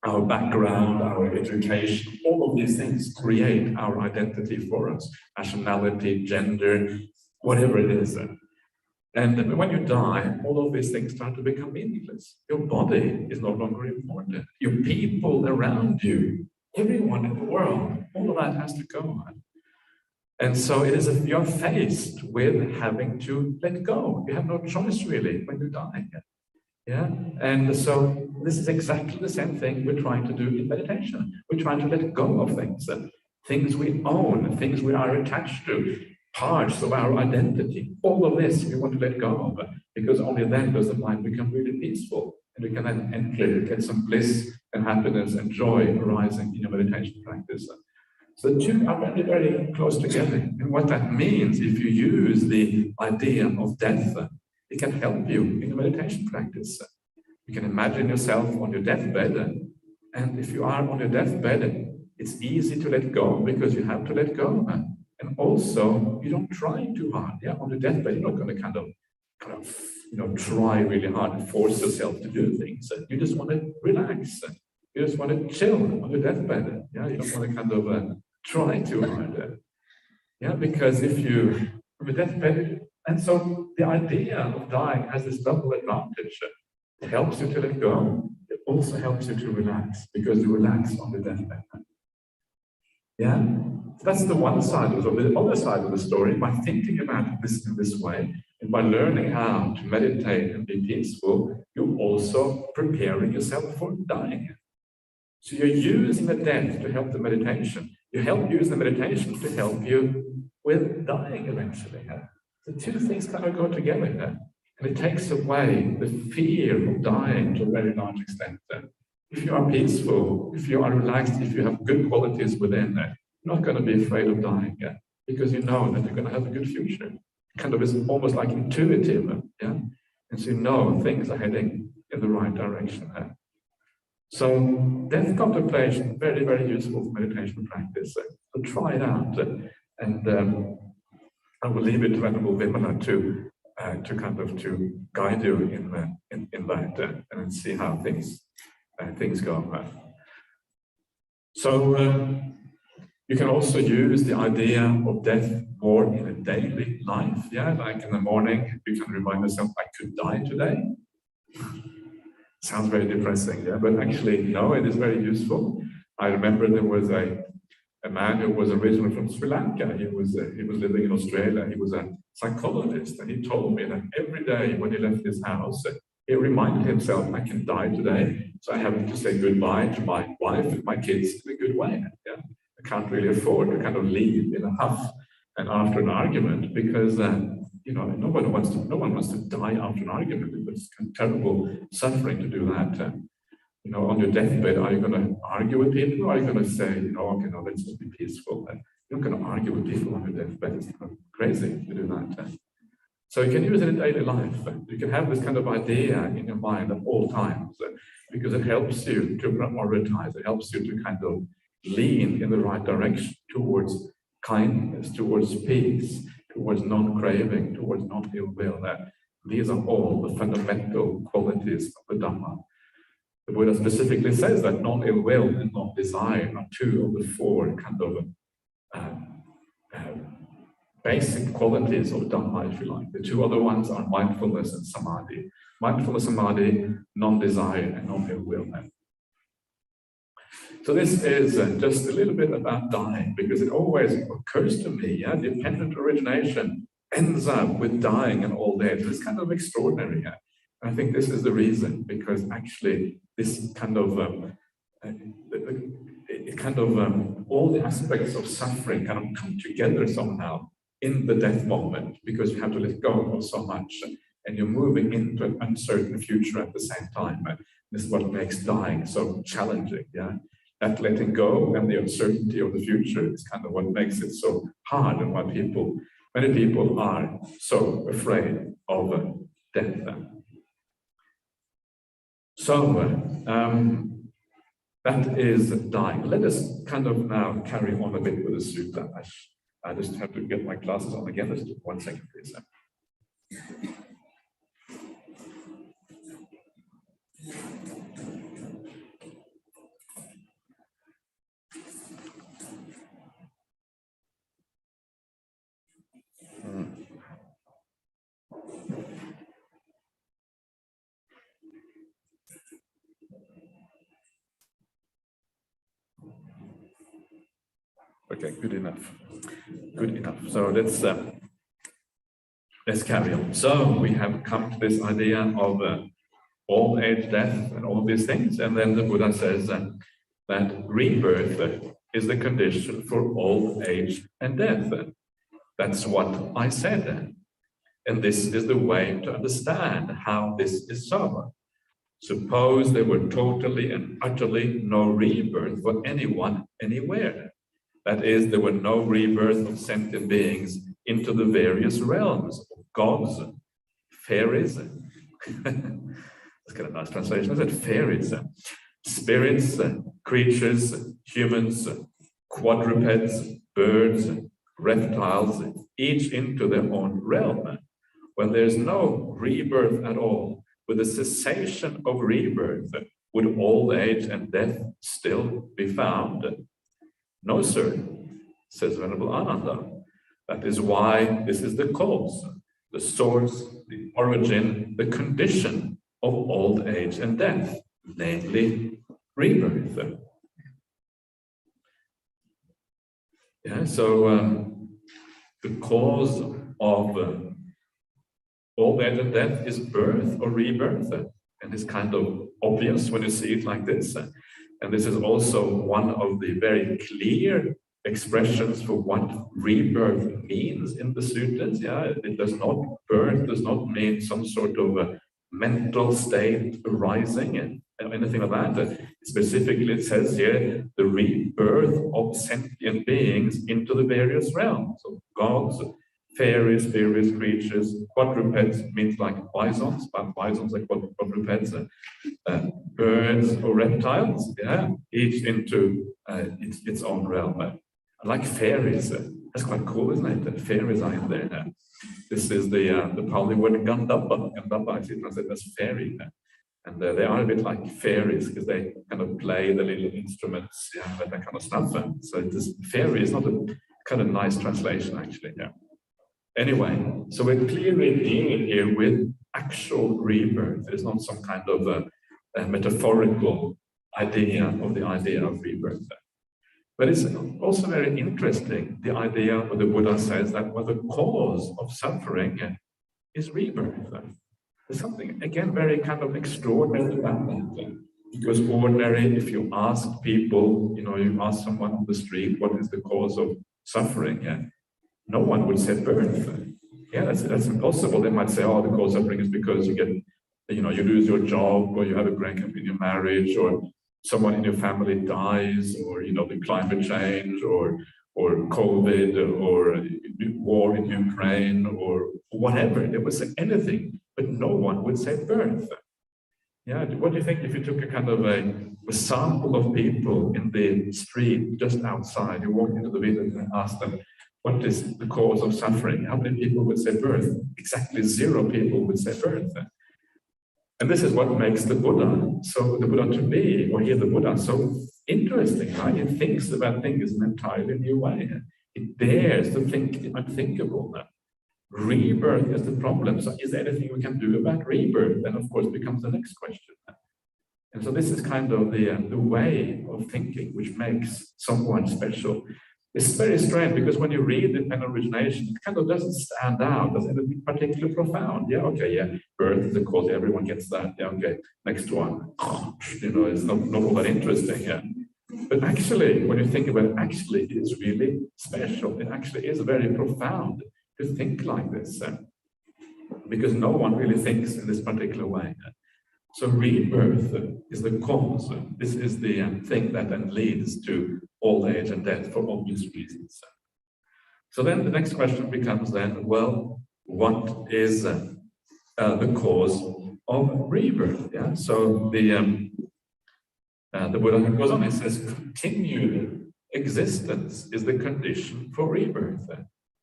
our background, our education, all of these things create our identity for us, nationality, gender, whatever it is. And when you die, all of these things start to become meaningless. Your body is no longer important. Your people around you, everyone in the world, all of that has to go. And so it is you're faced with having to let go. You have no choice really when you die. Yeah, and so this is exactly the same thing we're trying to do in meditation. We're trying to let go of things we own, things we are attached to, parts of our identity. All of this we want to let go of, because only then does the mind become really peaceful, and we can then get some bliss and happiness and joy arising in your meditation practice. So the two are very, very close together. And what that means, if you use the idea of death, it can help you in your meditation practice. You can imagine yourself on your deathbed, and if you are on your deathbed, it's easy to let go because you have to let go. And also, you don't try too hard. Yeah, on your deathbed, you're not going to kind of, try really hard and force yourself to do things. You just want to relax. You just want to chill on your deathbed. Yeah, you don't want to kind of try too hard. Yeah, because if you on your deathbed, and so the idea of dying has this double advantage. It helps you to let go. It also helps you to relax because you relax on the deathbed. Yeah, so that's the one side of the story. The other side of the story, by thinking about this in this way, and by learning how to meditate and be peaceful, you're also preparing yourself for dying. So you're using the death to help the meditation. You use the meditation to help you with dying eventually. The two things kind of go together. And it takes away the fear of dying to a very large extent. If you are peaceful, if you are relaxed, if you have good qualities within, you're not going to be afraid of dying, because you know that you're going to have a good future. Kind of is almost like intuitive, yeah? And so you know things are heading in the right direction. So death contemplation, very, very useful for meditation practice. So try it out, and I will leave it to Venerable Vimala to guide you in that and see how things go. So you can also use the idea of death more in a daily life. Yeah, like in the morning, you can remind yourself, I could die today. Sounds very depressing, yeah, but actually, no, it is very useful. I remember there was a man who was originally from Sri Lanka. He was living in Australia. He was a psychologist, and he told me that every day when he left his house, he reminded himself, I can die today, so I have to say goodbye to my wife and my kids in a good way. Yeah? I can't really afford to kind of leave in a huff and after an argument, because no one wants to die after an argument. It's terrible suffering to do that. On your deathbed, are you going to argue with people, or are you going to say, okay, no, let's just be peaceful? You're not going to argue with people on your deathbed. It's kind of crazy to do that. So you can use it in daily life. You can have this kind of idea in your mind at all times, because it helps you to prioritize. It helps you to kind of lean in the right direction towards kindness, towards peace, towards non-craving, towards non-ill will. These are all the fundamental qualities of the Dhamma. The Buddha specifically says that non-ill will and non-desire are two of the four kind of basic qualities of Dhamma, if you like. The two other ones are mindfulness and samadhi. Mindfulness, samadhi, non-desire, and non-ill will. So this is just a little bit about dying, because it always occurs to me, dependent origination ends up with dying and all that. It's kind of extraordinary. And I think this is the reason, because actually this kind of, all the aspects of suffering kind of come together somehow in the death moment, because you have to let go of so much, and you're moving into an uncertain future at the same time. This is what makes dying so challenging, That letting go and the uncertainty of the future is kind of what makes it so hard, and why many people are so afraid of death. So that is dying. Let us kind of now carry on a bit with the sutta. I just have to get my glasses on again. Just 1 second, please. Okay, good enough. Good enough. So let's carry on. So we have come to this idea of old age, death, and all these things. And then the Buddha says that rebirth is the condition for old age and death. That's what I said. And this is the way to understand how this is so. Suppose there were totally and utterly no rebirth for anyone, anywhere. That is, there were no rebirth of sentient beings into the various realms of gods, fairies. That's kind of a nice translation, isn't it? Fairies, spirits, creatures, humans, quadrupeds, birds, reptiles, each into their own realm. When there's no rebirth at all, with the cessation of rebirth, would old age and death still be found? No, sir, says Venerable Ananda. That is why this is the cause, the source, the origin, the condition of old age and death, namely rebirth. Yeah, so the cause of old age and death is birth or rebirth, and it's kind of obvious when you see it like this. And this is also one of the very clear expressions for what rebirth means in the suttas. Yeah, it does not, birth does not mean some sort of a mental state arising and anything like that. Specifically, it says here the rebirth of sentient beings into the various realms of gods, fairies, spirits, creatures, quadrupeds means like bisons, but bisons are quadrupeds, birds or reptiles, yeah, each into its own realm. Like fairies, that's quite cool, isn't it? That fairies are in there. This is the Pali word Gandapa. Gandapa actually translated as fairy. And they are a bit like fairies because they kind of play the little instruments, yeah, that kind of stuff. So this fairy is not a kind of nice translation, actually. Yeah. Anyway, so we're clearly dealing here with actual rebirth. It's not some kind of a metaphorical idea of the idea of rebirth. But it's also very interesting, the idea where the Buddha says that well, the cause of suffering is rebirth. There's something, again, very kind of extraordinary about that. Because ordinary, if you ask people, you ask someone on the street, what is the cause of suffering? No one would say birth. Yeah, that's impossible. They might say, oh, the cause of suffering is because you get, you lose your job, or you have a breakup in your marriage, or someone in your family dies, or the climate change, or COVID, or war in Ukraine, or whatever. They would say anything, but no one would say birth. Yeah, what do you think if you took a kind of a sample of people in the street just outside, you walked into the village and asked them, what is the cause of suffering? How many people would say birth? Exactly 0 people would say birth. And this is what makes the Buddha, so the Buddha to me, or here the Buddha, so interesting, right? He thinks about things in an entirely new way. He dares to think the unthinkable. Rebirth is the problem. So is there anything we can do about rebirth? Then of course becomes the next question. And so this is kind of the way of thinking which makes someone special. It's very strange because when you read Dependent Origination, it kind of doesn't stand out as anything particularly profound. Yeah, okay, yeah, birth is the cause, everyone gets that. Yeah, okay, next one. It's not all that interesting. Yeah. But actually, when you think about it, actually, it is really special. It actually is very profound to think like this, because no one really thinks in this particular way. So rebirth is the cause. This is the thing that then leads to old age and death for obvious reasons. So then the next question becomes then, well, what is the cause of rebirth? Yeah. So the Buddha goes on. He says, continue existence is the condition for rebirth.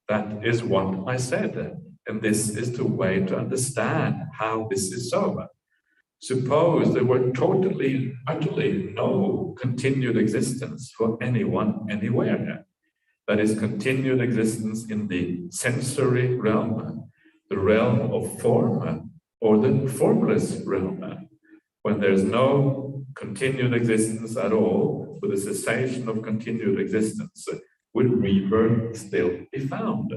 That is what I said. And this is the way to understand how this is so. Suppose there were totally, utterly no continued existence for anyone, anywhere. That is continued existence in the sensory realm, the realm of form, or the formless realm. When there's no continued existence at all, with a cessation of continued existence, would rebirth still be found?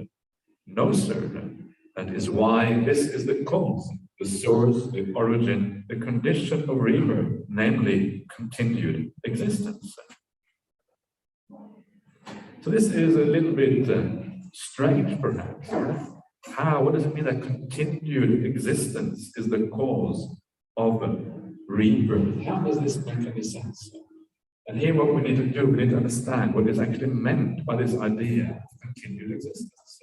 No, sir. That is why this is the cause, the source, the origin, the condition of rebirth, namely continued existence. So this is a little bit strange, perhaps. What does it mean that continued existence is the cause of rebirth? How does this make any sense? And here what we need to do, we need to understand what is actually meant by this idea of continued existence.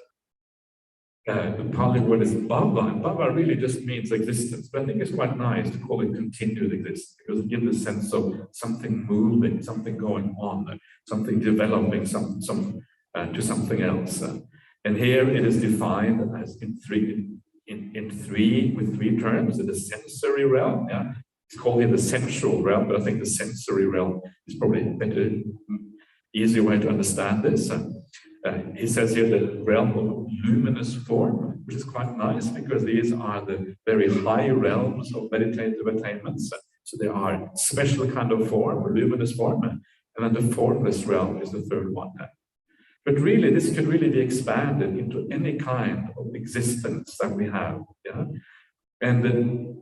The Pali word is bhava, and bhava really just means existence, but I think it's quite nice to call it continued existence because it gives a sense of something moving, something going on, something developing to something else. And here it is defined as with three terms: the sensory realm. Yeah, it's called here the sensual realm, but I think the sensory realm is probably a better, easier way to understand this. He says here the realm of luminous form, which is quite nice because these are the very high realms of meditative attainments. So they are special kind of form, luminous form, and then the formless realm is the third one. But really, this could really be expanded into any kind of existence that we have. Yeah? And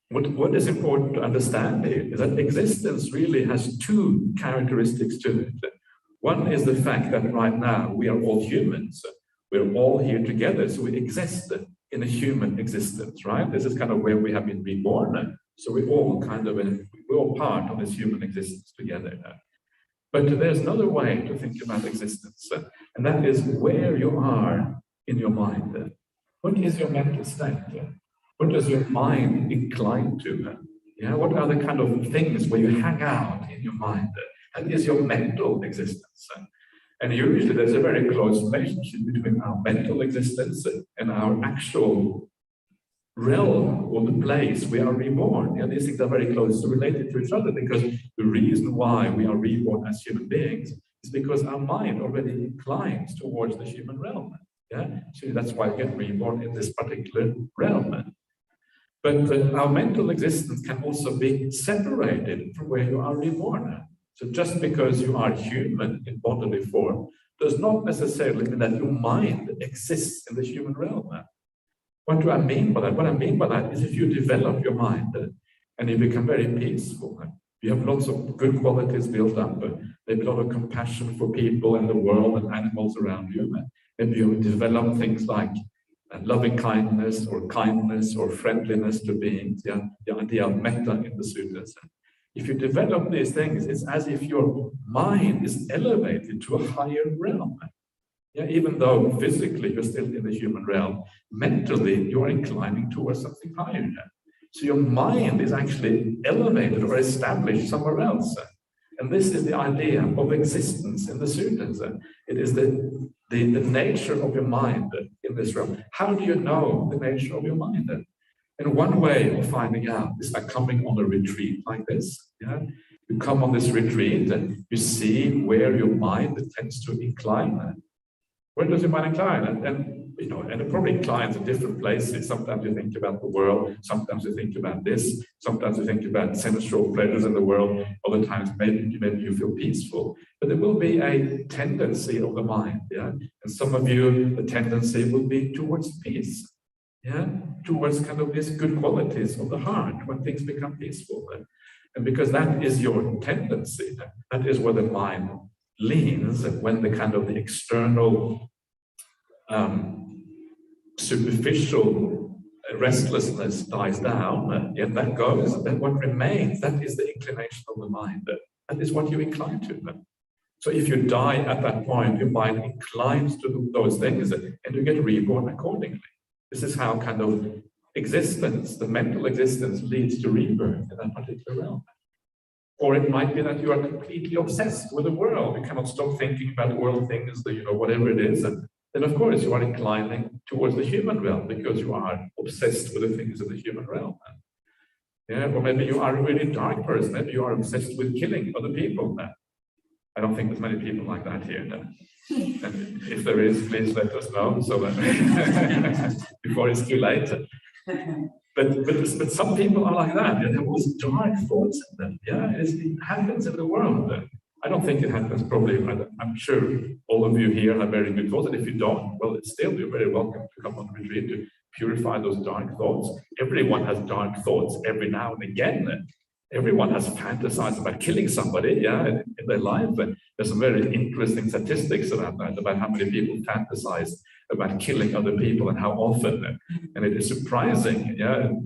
what is important to understand here is that existence really has two characteristics to it. One is the fact that right now we are all humans. We're all here together, so we exist in a human existence, right? This is kind of where we have been reborn. So we're all part of this human existence together. But there's another way to think about existence, and that is where you are in your mind. What is your mental state? What does your mind incline to? Yeah, what are the kind of things where you hang out in your mind? That is your mental existence. And usually there's a very close relationship between our mental existence and our actual realm or the place we are reborn. And these things are very closely related to each other because the reason why we are reborn as human beings is because our mind already inclines towards the human realm. Yeah, so that's why we get reborn in this particular realm. But our mental existence can also be separated from where you are reborn. So just because you are human in bodily form does not necessarily mean that your mind exists in the human realm. What do I mean by that? What I mean by that is if you develop your mind and you become very peaceful, you have lots of good qualities built up, maybe a lot of compassion for people and the world and animals around you, maybe you develop things like loving kindness or friendliness to beings, yeah? The idea of metta in the suttas. If you develop these things, it's as if your mind is elevated to a higher realm. Yeah, even though physically you're still in the human realm, mentally you're inclining towards something higher. So your mind is actually elevated or established somewhere else. And this is the idea of existence in the suttas. It is the nature of your mind in this realm. How do you know the nature of your mind? And one way of finding out is by coming on a retreat like this. Yeah? You come on this retreat and you see where your mind tends to incline. Where does your mind incline? And it probably inclines in different places. Sometimes you think about the world, sometimes you think about this, sometimes you think about sensual pleasures in the world, other times maybe you feel peaceful. But there will be a tendency of the mind, yeah? And some of you, the tendency will be towards peace. Yeah, towards kind of these good qualities of the heart when things become peaceful. And because that is your tendency, that is where the mind leans when the kind of the external superficial restlessness dies down, yet that goes, then what remains, that is the inclination of the mind. That is what you incline to. So if you die at that point, your mind inclines to those things and you get reborn accordingly. This is how kind of existence, the mental existence, leads to rebirth in that particular realm. Or it might be that you are completely obsessed with the world. You cannot stop thinking about world things, whatever it is. And then, of course, you are inclining towards the human realm because you are obsessed with the things of the human realm. Yeah, or maybe you are a really dark person. Maybe you are obsessed with killing other people. I don't think there's many people like that here. And if there is, please let us know so that before it's too late. But some people are like that. They have all these dark thoughts in them. Yeah, it happens in the world. I don't think it happens probably. I'm sure all of you here have very good thoughts. And if you don't, well, it's still, you're very welcome to come on retreat to purify those dark thoughts. Everyone has dark thoughts every now and again. Everyone has fantasized about killing somebody, in their life. And there's some very interesting statistics about that, about how many people fantasize about killing other people and how often. And it is surprising,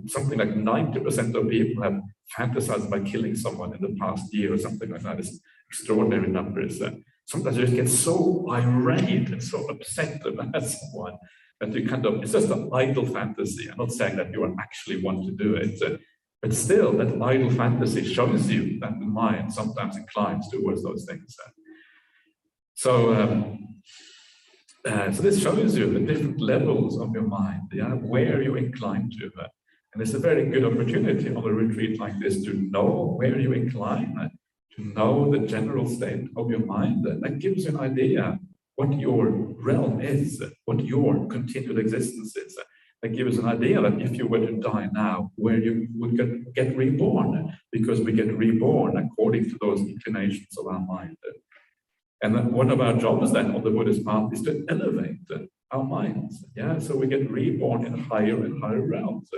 something like 90% of people have fantasized about killing someone in the past year or something like that. It's extraordinary numbers. Sometimes you just get so irate and so upset about someone that you it's just an idle fantasy. I'm not saying that you actually want to do it. But still, that idle fantasy shows you that the mind sometimes inclines towards those things. So this shows you the different levels of your mind, where you incline to. And it's a very good opportunity on a retreat like this to know where you incline, to know the general state of your mind. That gives you an idea what your realm is, what your continued existence is. That gives an idea that if you were to die now, where you would get reborn, because we get reborn according to those inclinations of our mind. And then one of our jobs then on the Buddhist path is to elevate our minds. So we get reborn in higher and higher realms.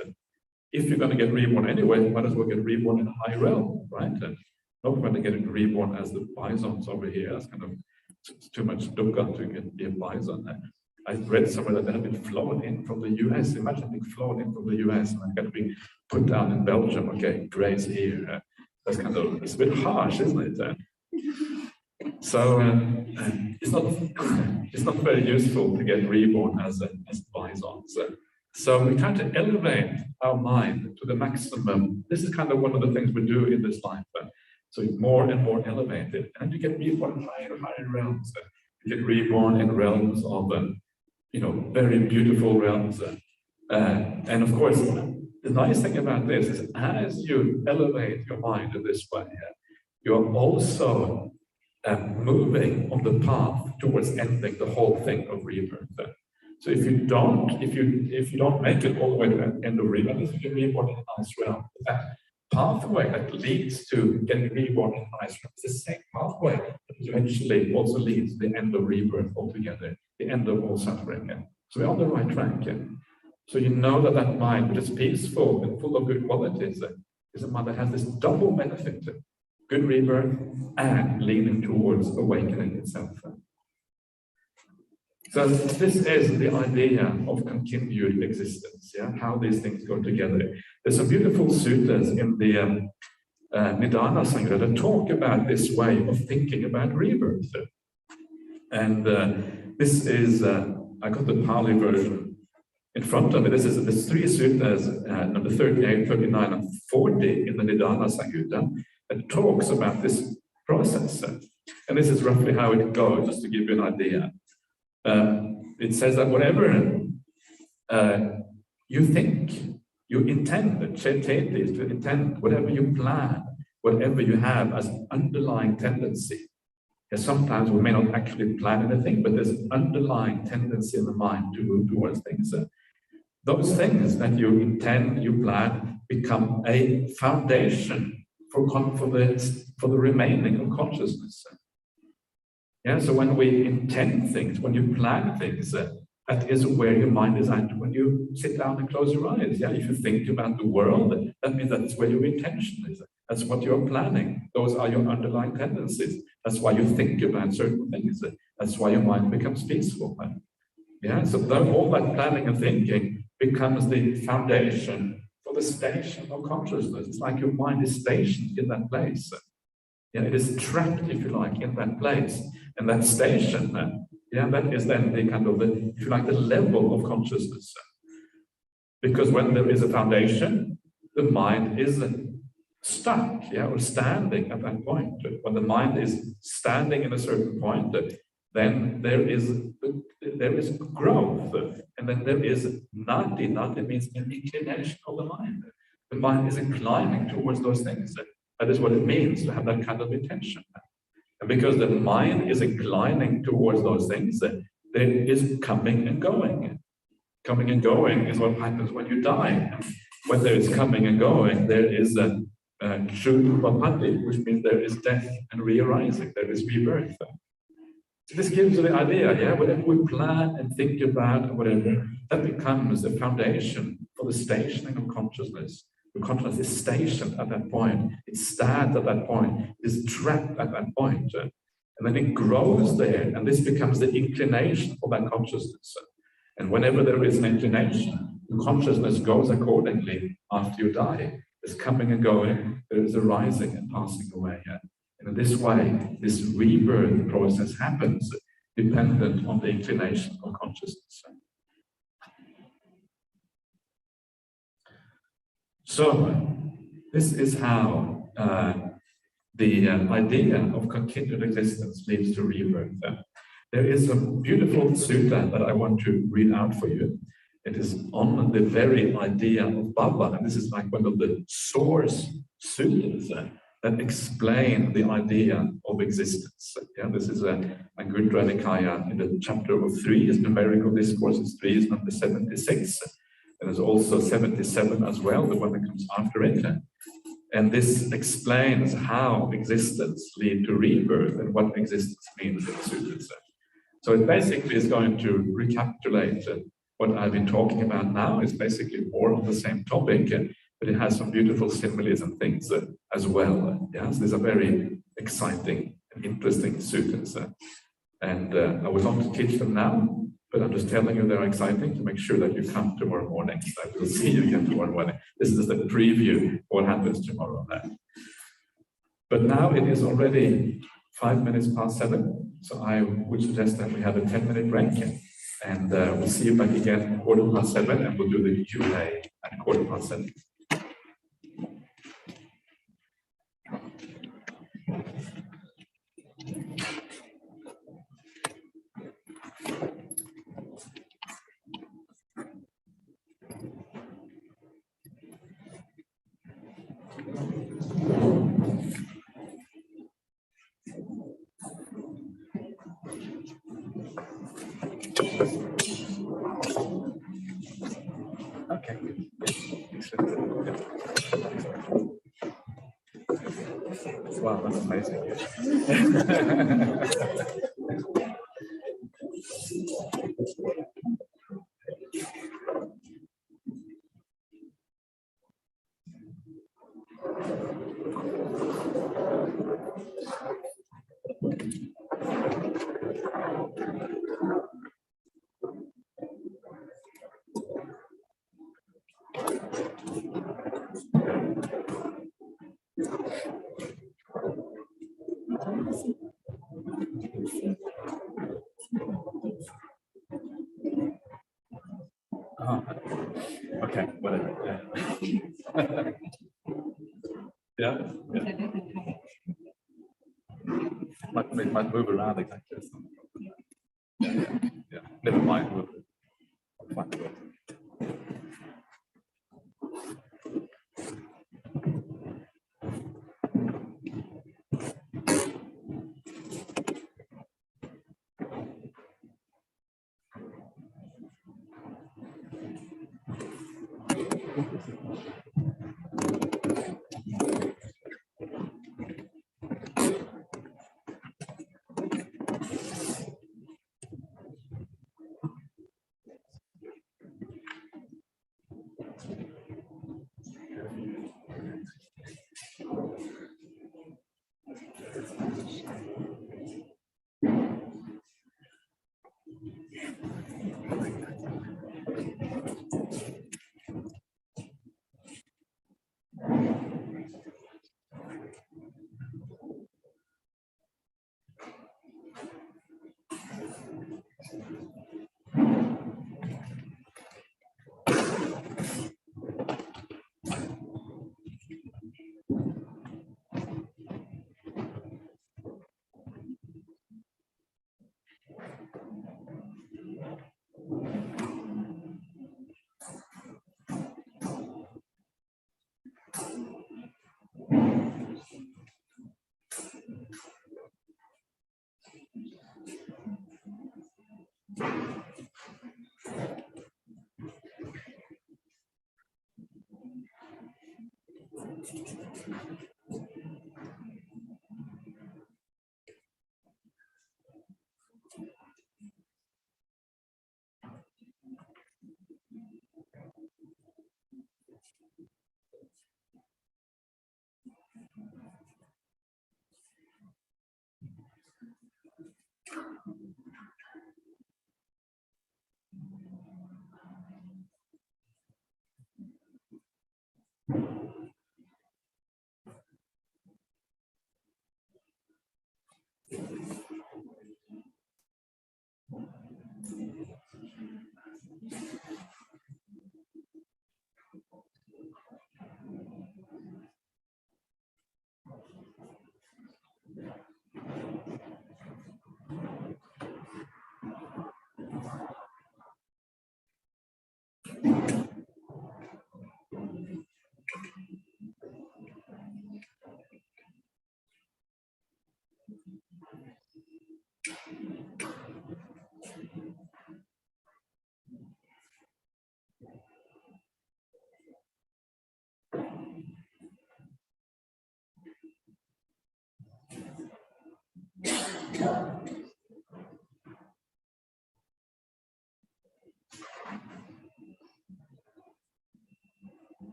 If you're going to get reborn anyway, you might as well get reborn in a high realm, right? And not going to get reborn as the bisons over here. That's kind of too much dukkha to be a bison. I read somewhere that they have been flown in from the US. Imagine being flown in from the US and I'm going to be put down in Belgium. Okay, grace here. That's it's a bit harsh, isn't it? So it's not very useful to get reborn as bisons. So we try to elevate our mind to the maximum. This is kind of one of the things we do in this life. So more and more elevated, and you get reborn in higher and higher realms. You get reborn in realms of very beautiful realms. And of course, the nice thing about this is as you elevate your mind in this way, you are also moving on the path towards ending the whole thing of rebirth. So if you don't make it all the way to the end of rebirth, if you get reborn in a nice realm, that pathway that leads to getting reborn in a nice realm is the same pathway that eventually also leads to the end of rebirth altogether, the end of all suffering. So we're on the right track. So you know that mind, which is peaceful and full of good qualities, is a mind that has this double benefit: good rebirth and leaning towards awakening itself. So this is the idea of continued existence, how these things go together. There's some beautiful suttas in the Nidana Sangha that talk about this way of thinking about rebirth. And this is, I got the Pali version in front of me. There's 3 suttas, number 38, 39, and 40 in the Nidana Sangha that talks about this process. And this is roughly how it goes, just to give you an idea. It says that whatever you think, you intend, ceteti is to intend, whatever you plan, whatever you have as an underlying tendency. Sometimes we may not actually plan anything, but there's an underlying tendency in the mind to move towards things. Those things that you intend, you plan, become a foundation for the remaining of consciousness. So when we intend things, when you plan things, that is where your mind is at when you sit down and close your eyes. If you think about the world, that means that's where your intention is. That's what you're planning. Those are your underlying tendencies. That's why you think about certain things. That's why your mind becomes peaceful. So all that planning and thinking becomes the foundation for the station of consciousness. It's like your mind is stationed in that place. It is trapped, if you like, in that place. And that station, that is then the kind of if you like, the level of consciousness. Because when there is a foundation, the mind is stuck, yeah, or standing at that point. When the mind is standing in a certain point, then there is growth, and then there is nati. Nati means an inclination of the mind. The mind is inclining towards those things. That is what it means to have that kind of intention. And because the mind is inclining towards those things, there is coming and going. Coming and going is what happens when you die. When there is coming and going, there is a shuddha, which means there is death and re-arising, there is rebirth. So this gives you the idea, yeah, whatever we plan and think about and whatever, that becomes the foundation for the stationing of consciousness. The consciousness is stationed at that point, it stands at that point, it is trapped at that point, and then it grows there, and this becomes the inclination for that consciousness. And whenever there is an inclination, the consciousness goes accordingly after you die. There's coming and going, there is a rising and passing away. And in this way, this rebirth process happens dependent on the inclination of consciousness. So, this is how the idea of continued existence leads to rebirth. There is a beautiful sutta that I want to read out for you. It is on the very idea of Bhava, and this is like one of the source suttas that explain the idea of existence. Yeah, this is a Anguttara Nikaya in the chapter of 3, is numerical discourses 3 is number 76. And there's also 77 as well, the one that comes after it. And this explains how existence leads to rebirth and what existence means in the sutras. So it basically is going to recapitulate what I've been talking about now. It's basically more on the same topic, but it has some beautiful similes and things as well. Yes, these are very exciting and interesting sutras. And I would love to teach them now, but I'm just telling you they're exciting to make sure that you come tomorrow morning. So I will see you again tomorrow morning. This is just a preview of what happens tomorrow. But now it is already 5 minutes past 7. So I would suggest that we have a 10-minute break, and we'll see you back again at 7:15, and we'll do the Q&A at 7:15. Okay. Wow, that's amazing. Oh, okay, whatever. Yeah. Yeah. It might move around exactly. Yeah. Never mind. I'll find a way.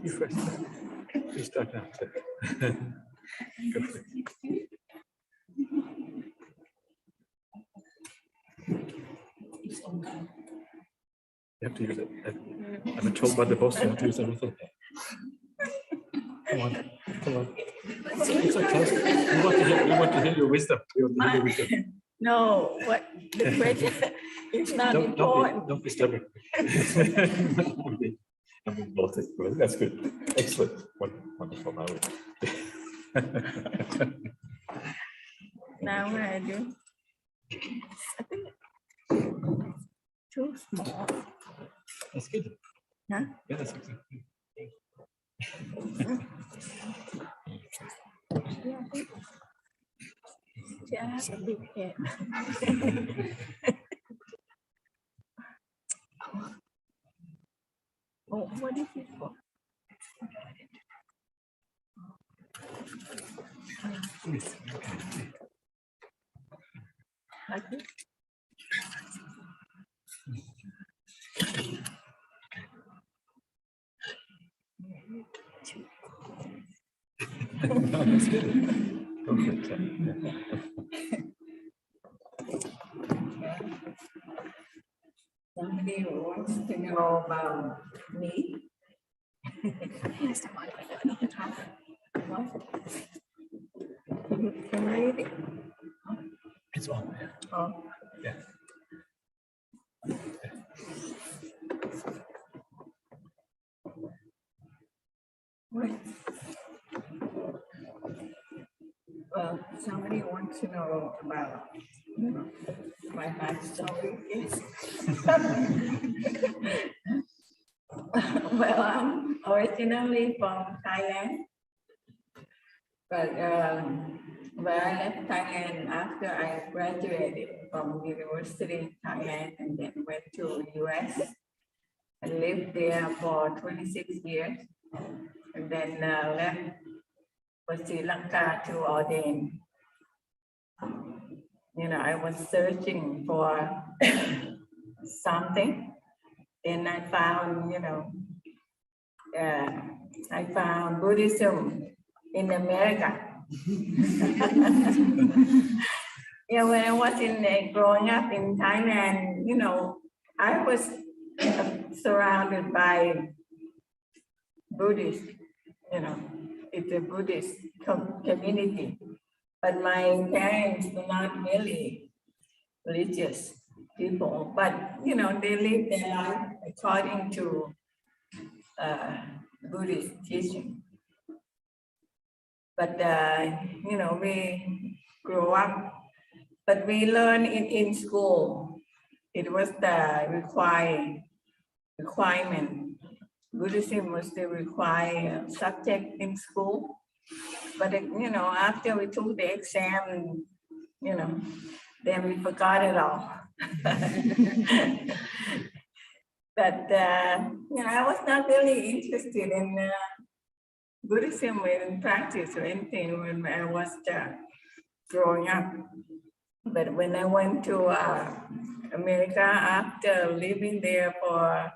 You first. You start after. Go for it. You have to use it. I've been told by the boss you have to use everything. Come on, come on. It's okay. We want to hear your wisdom. We want to hear your wisdom. No, what the question is not important. Don't be stubborn. I'm being bloated. That's good. Excellent. Wonderful. Now what I do? I think too small. That's good. Huh? Yeah, that's good. Just a big head. Oh, what is it for? Like this? No, that's good. Go for it. Somebody wants to know about me. Can I read it? It's on. Oh. Yeah. Right. Well, somebody wants to know about my backstory. Yes. Well, I'm originally from Thailand, but where I left Thailand after I graduated from University in Thailand and then went to US and lived there for 26 years and then left for Sri Lanka to ordain. You know, I was searching for something, and I found, I found Buddhism in America. Yeah, when I was growing up in Thailand, I was surrounded by Buddhists, it's a Buddhist community. But my parents were not really religious people, but you know, they live their life according to Buddhist teaching. But you know, we grew up, but we learned in school. It was the requirement. Buddhism was the required subject in school. But you know, after we took the exam, you know, then we forgot it all. But you know, I was not really interested in Buddhism in practice or anything when I was growing up. But when I went to America after living there for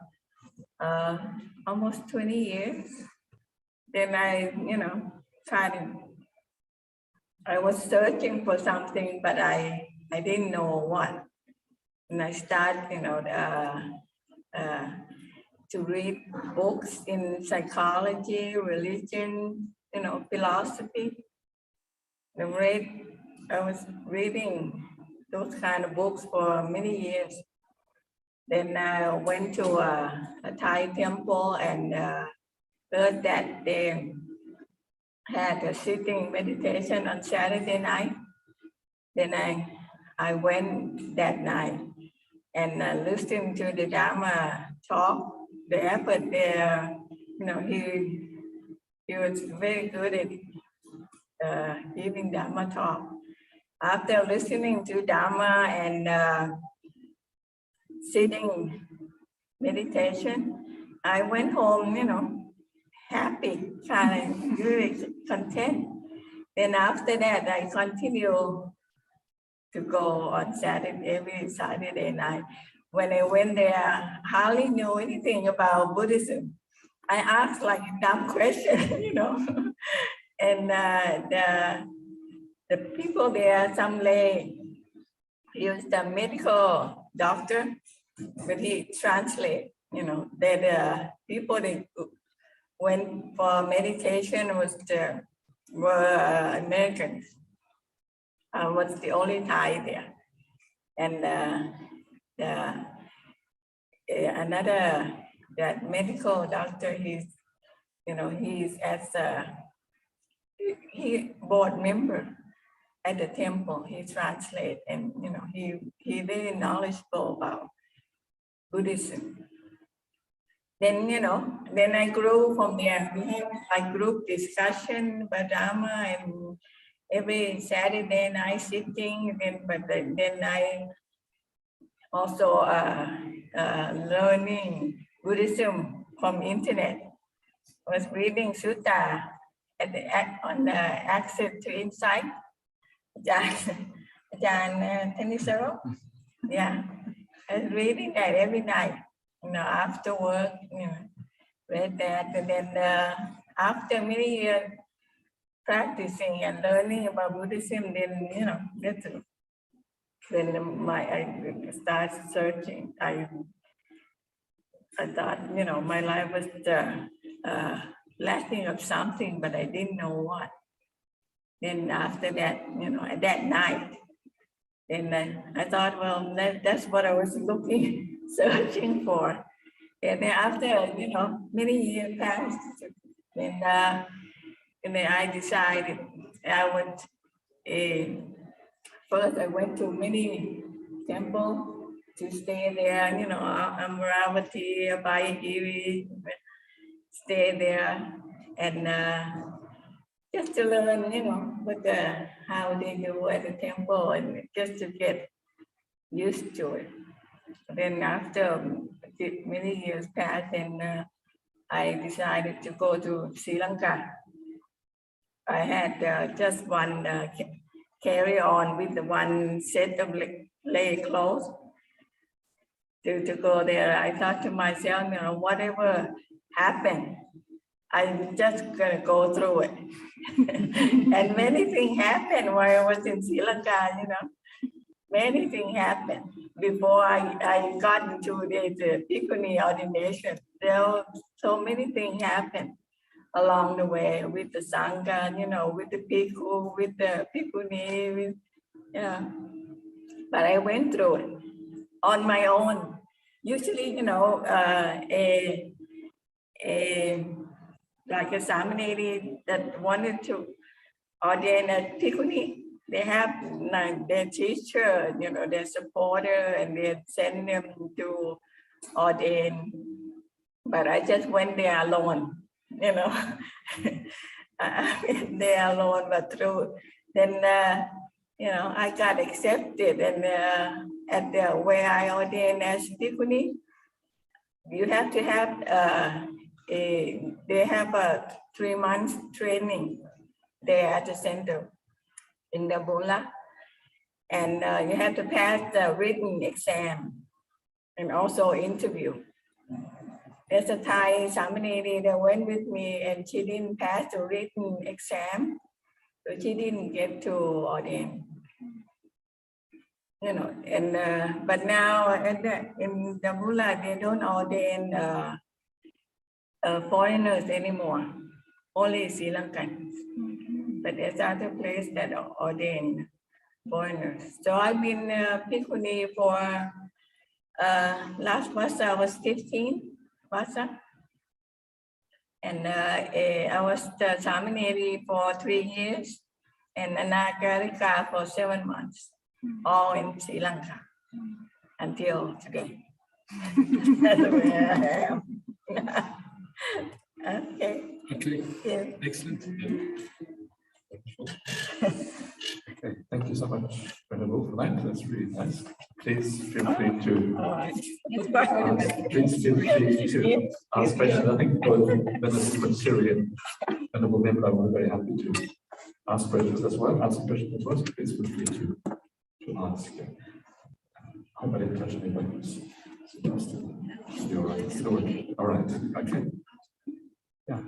almost 20 years, then I, you know, I was searching for something, but I didn't know what. And I started, you know, to read books in psychology, religion, you know, philosophy. I was reading those kind of books for many years. Then I went to a Thai temple and heard that they had a sitting meditation on Saturday night. Then I went that night and listened to the Dhamma talk. The effort there, you know, he was very good at giving Dhamma talk. After listening to Dhamma and sitting meditation, I went home, you know, happy, kind of really content. Then after that, I continue to go on every Saturday night. When I went there, I hardly knew anything about Buddhism. I asked like a dumb question, you know, and the people there, some lay, he was the medical doctor, but he translate, you know, that people that went for meditation were Americans. I was the only Thai there. And that medical doctor, he's he board member at the temple. He translate, and you know, he very knowledgeable about Buddhism. Then you know, then I grew from there. We had a group discussion about Dhamma, and every Saturday night sitting. Then I also learning Buddhism from internet. I was reading sutta on the Access to Insight. Ajahn Tenisaro. Yeah, I was reading that every night. You know, after work, you know, read that, and then after many years practicing and learning about Buddhism, then you know, I started searching. I thought, you know, my life was lacking of something, but I didn't know what. Then after that, you know, at that night, then I thought, well, that's what I was looking, searching for. And then after, you know, many years passed, then I decided I would, first I went to many temples to stay there, you know, Amaravati, Abhayagiri, stay there, and just to learn, you know, how they do at the temple, and just to get used to it. Then after many years passed, and I decided to go to Sri Lanka. I had just one carry-on with the one set of lay clothes to go there. I thought to myself, you know, whatever happened, I'm just gonna go through it. And many things happened while I was in Sri Lanka, you know. Many things happened before I got into the Bhikkhuni ordination. There were so many things happened along the way with the Sangha, you know, with the Bhikkhu, with the Bhikkhuni, with, yeah. But I went through it. on my own. Usually, like a seminary that wanted to ordain a bhikkhuni, they have like their teacher, their supporter, and they send them to ordain. But I just went there alone, I went there alone, but through, then, I got accepted, and at the where I ordained as bhikkhuni, you have to have they have a 3 months training there at the center in the Bula, and you have to pass the written exam and also interview. There's a Thai seminary that went with me, and she didn't pass the written exam, so she didn't get to ordain. And but now in the Bula, they don't ordain foreigners anymore, only Sri Lankans. But there's other place that ordain foreigners. So I've been bhikkhuni for last Vasa I was 15 Vasa, and I was the seminary for 3 years, and anagarika for 7 months, all in Sri Lanka until today. That's where I am. Okay. Okay. Yeah. Excellent. Okay, thank you so much, Venerable, for that. That's really nice. Please feel free to ask questions. I think both Venerable Syrian and Venerable Vimala were very happy to ask questions as well. Ask questions as well. So please feel free to ask. I hope I didn't touch anybody. You're right. All right. Okay. Yeah.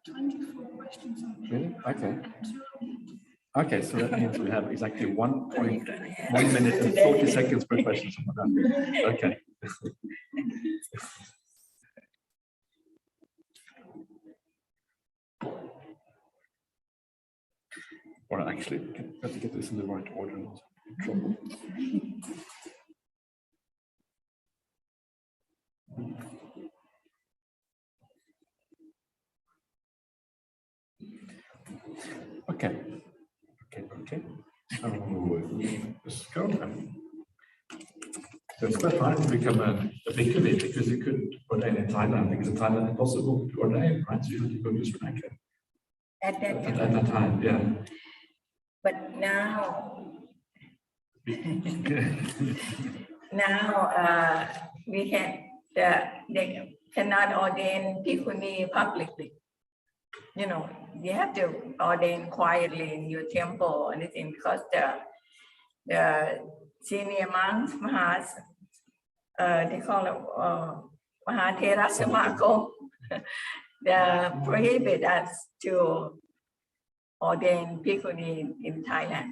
24 questions on Really? Okay. Okay, so that means we have exactly 1 minute and 40 seconds per question. Okay. Or actually, I have to get this in the right order. Trouble. Okay. So let's go then. So it's quite hard to become a bhikkhuni because you couldn't ordain in Thailand, because in Thailand it's impossible to ordain, right? So you had to go to Sri Lanka. At that time, yeah. But now, we they cannot ordain bhikkhuni publicly. You have to ordain quietly in your temple or anything, because the senior monks, they call it paṭicca-samuppāda, they prohibit us to ordain bhikkhuni in Thailand.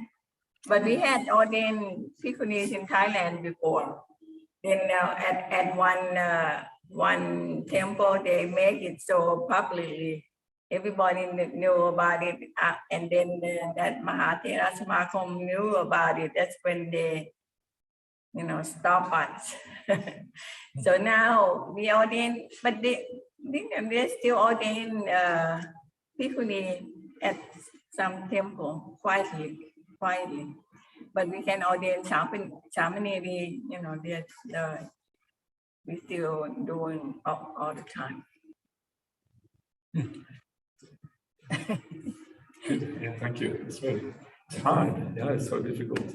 But we had ordained bhikkhunis in Thailand before. Then at one temple, they make it so publicly. Everybody knew about it, and then that paṭicca-samuppāda knew about it. That's when they, stop us. So now we ordain, but they still ordain bhikkhuni at some temple quietly. But we can ordain seminary, we still doing all the time. Yeah, thank you. It's hard. Yeah, it's so difficult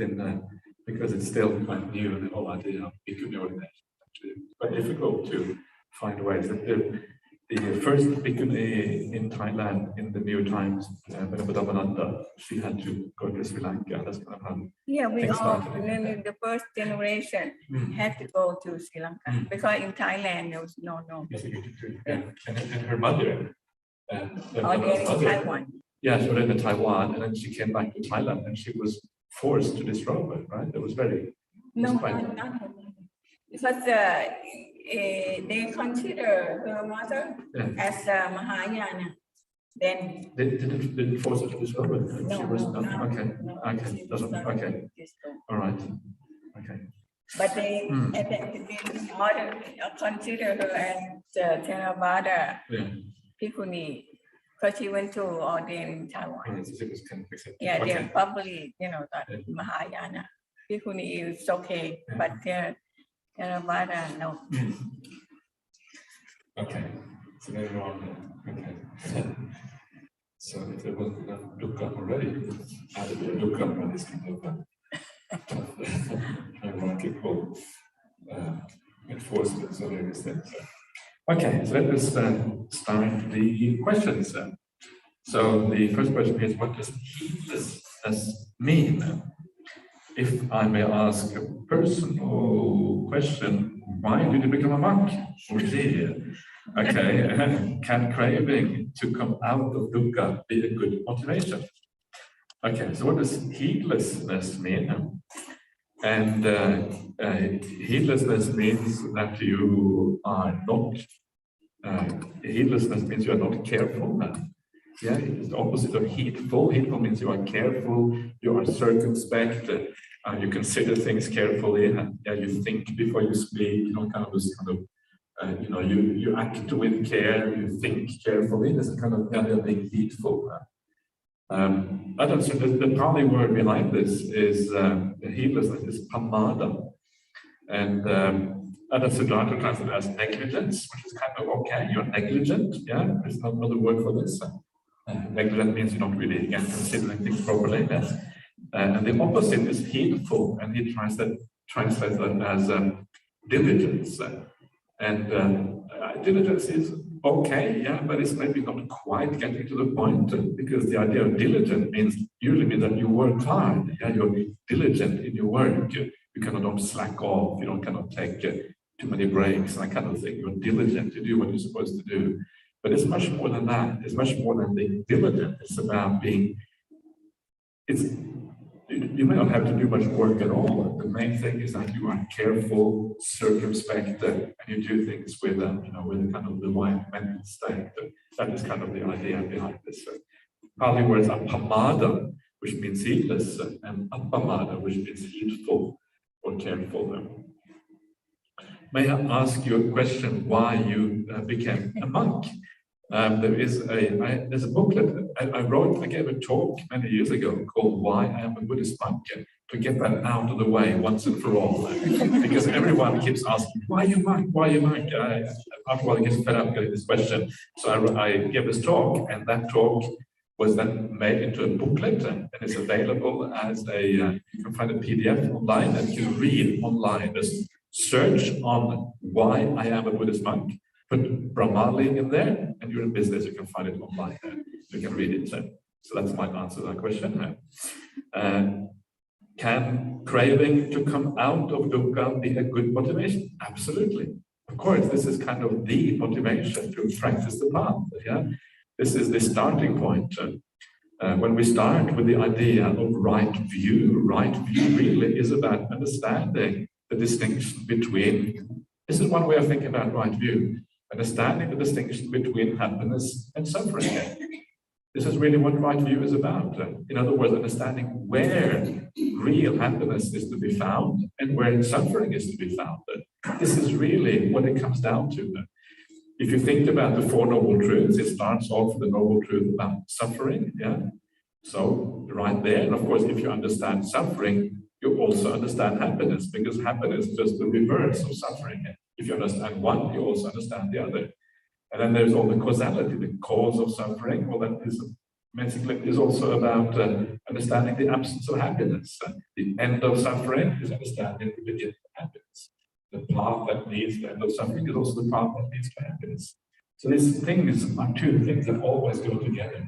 because it's still quite new, the whole idea of bhikkhuni ordination. It's quite difficult to find ways. The first bhikkhuni in Thailand in the new times, Venerable, she had to go to Sri Lanka. That's kind of how we all, the first generation had to go to Sri Lanka because in Thailand there was no. Yeah. And her mother. In Taiwan. Yeah, she went to Taiwan, and then she came back to Thailand, and she was forced to disrobe it, right? It was very... No, not because they consider her mother as Mahayana. Then didn't force her to disrobe it. No, she was no, okay. No, Okay, doesn't. Okay, all right. Okay. But they consider her as Theravada Bhikkhuni because she went to ordain in Taiwan. Yeah, okay. they're probably, that Mahayana Bhikkhuni is okay, but Theravada, no. Okay, so later on, okay. So if there wasn't enough dukkha already, added the dukkha by this kind of hierarchical enforcement of various things. Okay, so let us start the questions. So the first question is, what does heedlessness mean? If I may ask a personal question, why did you become a monk? Oh dear. Okay, can craving to come out of dukkha be a good motivation? Okay, so what does heedlessness mean? And heedlessness means that you are not, heedlessness means you are not careful. Yeah, it's the opposite of heedful. Heedful means you are careful, you are circumspect, you consider things carefully, and you think before you speak, kind of this kind of, you act with care, you think carefully. This is kind of the idea of being heedful. I don't think the Pali word behind this is heedlessness, is pamāda. And Ajahn Siddhartha translates it as negligence, which is kind of okay, you're negligent, yeah, there's not another word for this. Negligent means you're not really considering things properly, yes. And the opposite is heedful, and he translates that as diligence. And diligence is okay, yeah, but it's maybe not quite getting to the point, because the idea of diligent usually means that you work hard, yeah, you're diligent in your work, you don't slack off, you cannot take too many breaks, that kind of thing. You're diligent to do what you're supposed to do. But it's much more than that. It's much more than being diligent. It's about being, you may not have to do much work at all. The main thing is that you are careful, circumspect, and you do things with with kind of the right mental state. That is kind of the idea behind this. Pali words are pamāda, which means heedless, and appamāda, which means heedful or careful. May I ask you a question why you became a monk? There's a booklet I gave a talk many years ago called Why I Am a Buddhist Monk, to get that out of the way once and for all. Because everyone keeps asking, why are you monk? Why are you monk? After a while I get fed up getting this question. So I gave this talk, and that talk was then made into a booklet, and it's available as you can find a PDF online, and you can read online. Just search on Why I Am a Buddhist Monk. Put Brahmali in there, and you're in business, you can find it online. You can read it. So that's my answer to that question. Can craving to come out of dukkha be a good motivation? Absolutely. Of course, this is kind of the motivation to practice the path. Yeah, this is the starting point. When we start with the idea of right view really is about understanding the distinction between, this is one way of thinking about right view, understanding the distinction between happiness and suffering. This is really what right view is about. In other words, understanding where real happiness is to be found and where suffering is to be found. This is really what it comes down to. If you think about the Four Noble Truths, it starts off with the Noble Truth about suffering. Yeah. So right there, and of course, if you understand suffering, you also understand happiness, because happiness is just the reverse of suffering. If you understand one, you also understand the other. And then there's all the causality, the cause of suffering. Well, that is basically is also about understanding the absence of happiness. The end of suffering is understanding the beginning of happiness. The path that leads to the end of suffering is also the path that leads to happiness. So these things are two things that always go together.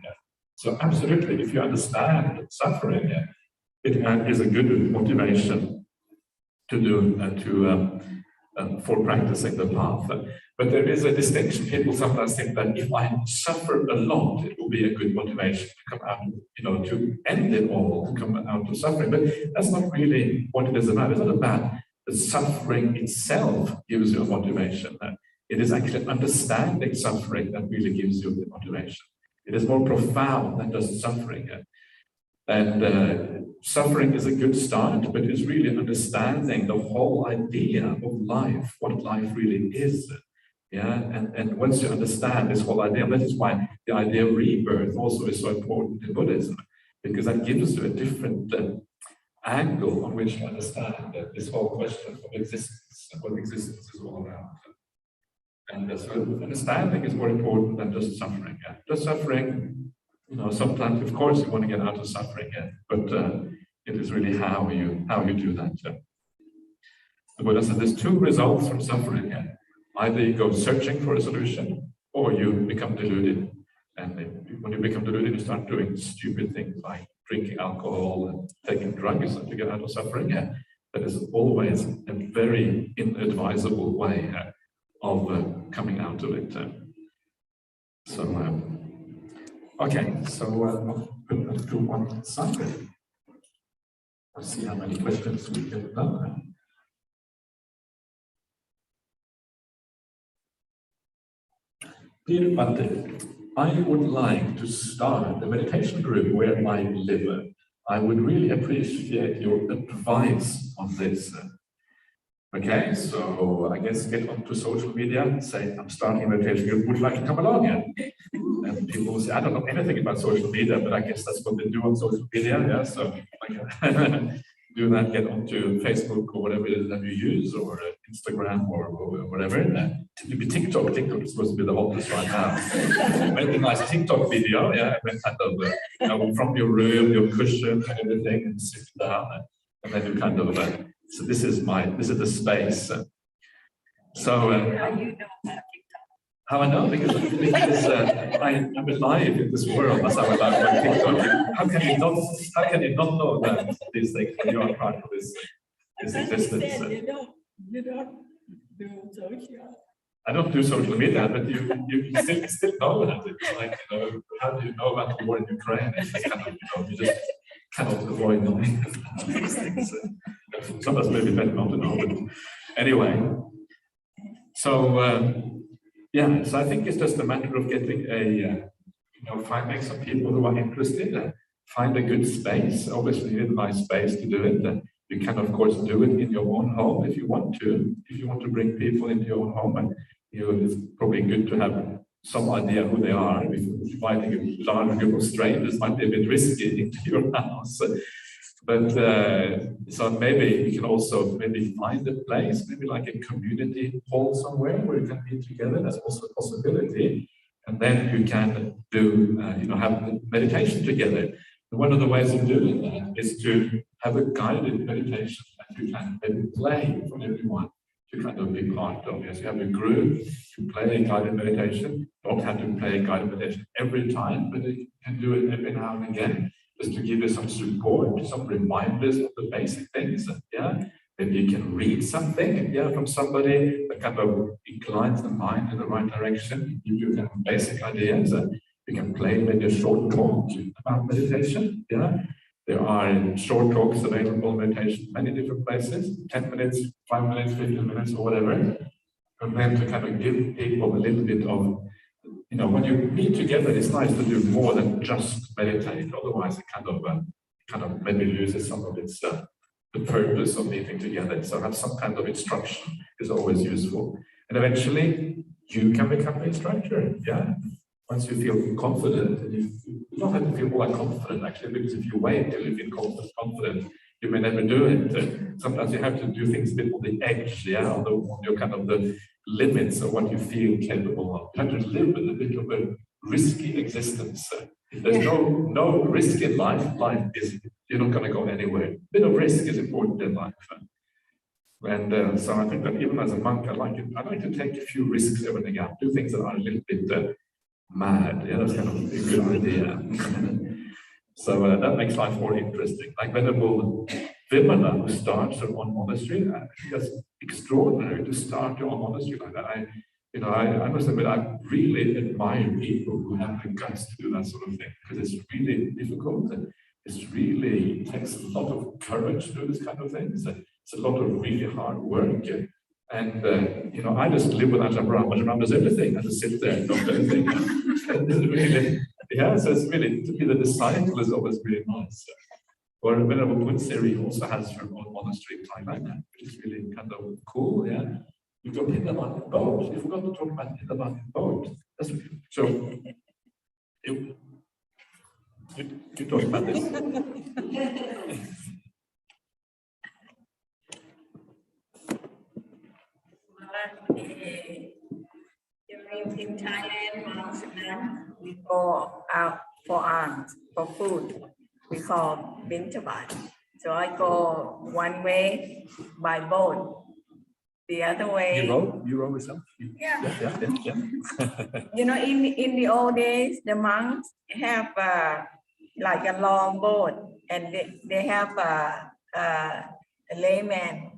So absolutely, if you understand suffering, it is a good motivation to do for practicing the path. But there is a distinction. People sometimes think that if I suffer a lot, it will be a good motivation to come out, to end it all, to come out of suffering. But that's not really what it is about. It's not about the suffering itself gives you a motivation. It is actually understanding suffering that really gives you the motivation. It is more profound than just suffering. And suffering is a good start, but it's really understanding the whole idea of life, what life really is. Yeah, and once you understand this whole idea, that is why the idea of rebirth also is so important in Buddhism, because that gives you a different angle on which to understand this whole question of existence and what existence is all about. And so understanding is more important than just suffering. Yeah? Just suffering, sometimes, of course, you want to get out of suffering, but it is really how you do that. The Buddha said there's two results from suffering. Either you go searching for a solution, or you become deluded. And when you become deluded, you start doing stupid things like drinking alcohol and taking drugs to get out of suffering. That is always a very inadvisable way of coming out of it. Okay, so I'll put that to one side. I'll see how many questions we get done. Dear Bhante, I would like to start a meditation group where I live. I would really appreciate your advice on this. Okay, so I guess get onto social media and say, I'm starting a meditation group, would you like to come along? And people will say, I don't know anything about social media, but I guess that's what they do on social media. So do that, get onto Facebook or whatever it is that you use, or Instagram or whatever. Maybe TikTok is supposed to be the hottest right now. Make a nice TikTok video, and then kind of, from your room, your cushion and everything, and sit down, and then you kind of, so this is the space. So how I know? Because I'm alive in this world. That's how I like TikTok. How can you not know that these things when you are part of this existence? You don't do social. I don't do social media, but you still know that. It's like, how do you know about the war in Ukraine? It's just kind of, you just cannot avoid knowing these things. Sometimes maybe better not to know, but anyway. So so I think it's just a matter of getting finding some people who are interested, find a good space. Obviously, you need a nice space to do it. You can, of course, do it in your own home if you want to. If you want to bring people into your own home, and it's probably good to have some idea who they are. If inviting a large group of strangers might be a bit risky into your house. But so maybe you can also find a place, maybe like a community hall somewhere where you can meet together. That's also a possibility. And then you can do, have meditation together. And one of the ways of doing that is to have a guided meditation that you can maybe play for everyone to kind of be part of. Yes, you have a group to play a guided meditation. You don't have to play a guided meditation every time, but you can do it every now and again, just to give you some support, some reminders of the basic things. Maybe you can read something, from somebody that kind of inclines the mind in the right direction, give you kind of basic ideas. You can play maybe a short talk about meditation. There are short talks available on meditation, many different places, 10 minutes, 5 minutes, 15 minutes, or whatever. And then to kind of give people a little bit of, when you meet together, it's nice to do more than just meditate. Otherwise, it kind of maybe loses some of its the purpose of meeting together. So have some kind of instruction is always useful. And eventually, you can become an instructor. Once you feel confident, and you don't have to feel all that confident actually, because if you wait till you feel confident, you may never do it. Sometimes you have to do things a bit on the edge, on your kind of the limits of what you feel capable of. You have to live with a bit of a risky existence. If there's no risk in life is, you're not going to go anywhere. A bit of risk is important in life. And so I think that even as a monk, I like to take a few risks every now and again, do things that are a little bit mad. That's kind of a good idea. So that makes life more interesting. Like Venerable Vimala, who starts her own monastery, I think that's extraordinary to start your own monastery like that. I must admit, I really admire people who have the guts to do that sort of thing, because it's really difficult. And it takes a lot of courage to do this kind of thing. It's a lot of really hard work. And I just live with Ajahn Brahmali. Ajahn Brahmali does everything. I just sit there and don't do anything. Yeah, so it's really, to be the disciple is always really nice. Or Venerable Punseri also has her own monastery in Thailand, which is really kind of cool. Yeah, you go in the mountain boat. You forgot to talk about in the mountain boat. That's what, so you talk about this. In Thailand, once a month, we go out for alms, for food. We call bintabat. So I go one way by boat. The other way. You row yourself? Yeah. Yeah. You know, in the old days, the monks have like a long boat, and they have a layman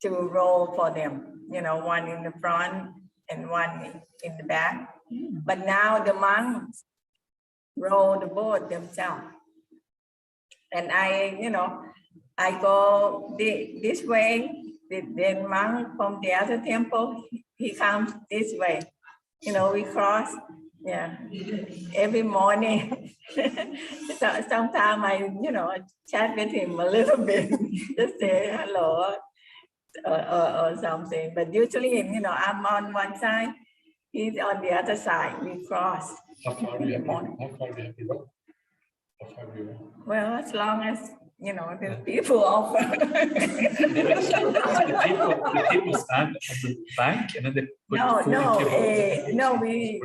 to row for them. You know, one in the front and one in the back. But now the monks row the boat themselves. And I go this way. The monk from the other temple, he comes this way. You know, we cross, every morning. So sometimes I, chat with him a little bit, just say hello or something. But usually, I'm on one side, he's on the other side. We cross. How far do you have to row? Well, as long as the people offer. the people stand on the bank and then they put food no, we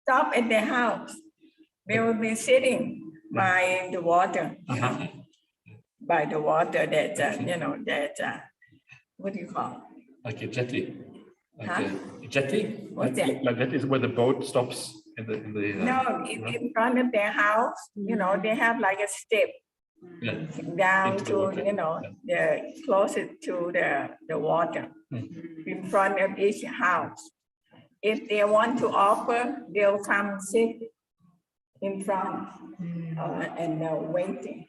stop at their house. They will be sitting by the water. By the water that what do you call it? Like a jetty. Huh? A jetty? What's that? Like that is where the boat stops in the No, in front of their house, they have like a step down to, the closest to the water in front of each house. If they want to offer, they'll come sit in front and waiting.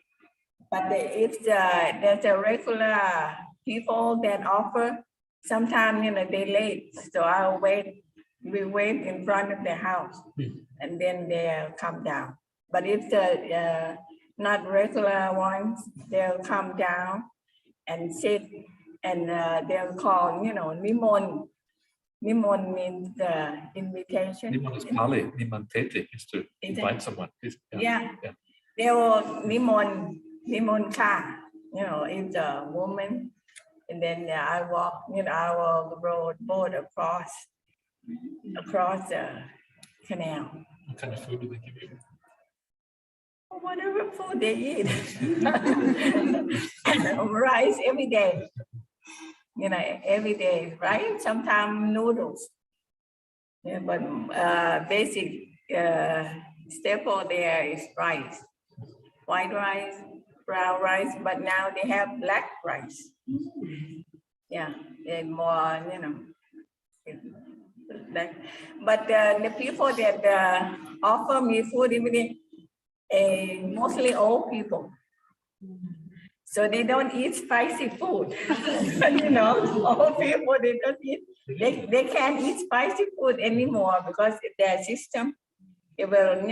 But if there's a regular people that offer, sometimes they late, so I'll wait. We wait in front of the house, and then they'll come down. But if the not regular ones, they'll come down and sit, and they'll call, nimon. Nimon means the invitation. Nimon is Pali. Nimantete is to invite someone. Yeah. They will nimon ka. It's a woman, and then I walk. I will row boat across the canal. What kind of food do they give you? Whatever food they eat. Rice every day. Every day, right? Sometimes noodles. Yeah, but basic staple there is rice. White rice, brown rice, but now they have black rice. Yeah, and more, but the people that offer me food, mostly old people. So they don't eat spicy food. Old people, they don't eat, they can't eat spicy food anymore because their system, it will,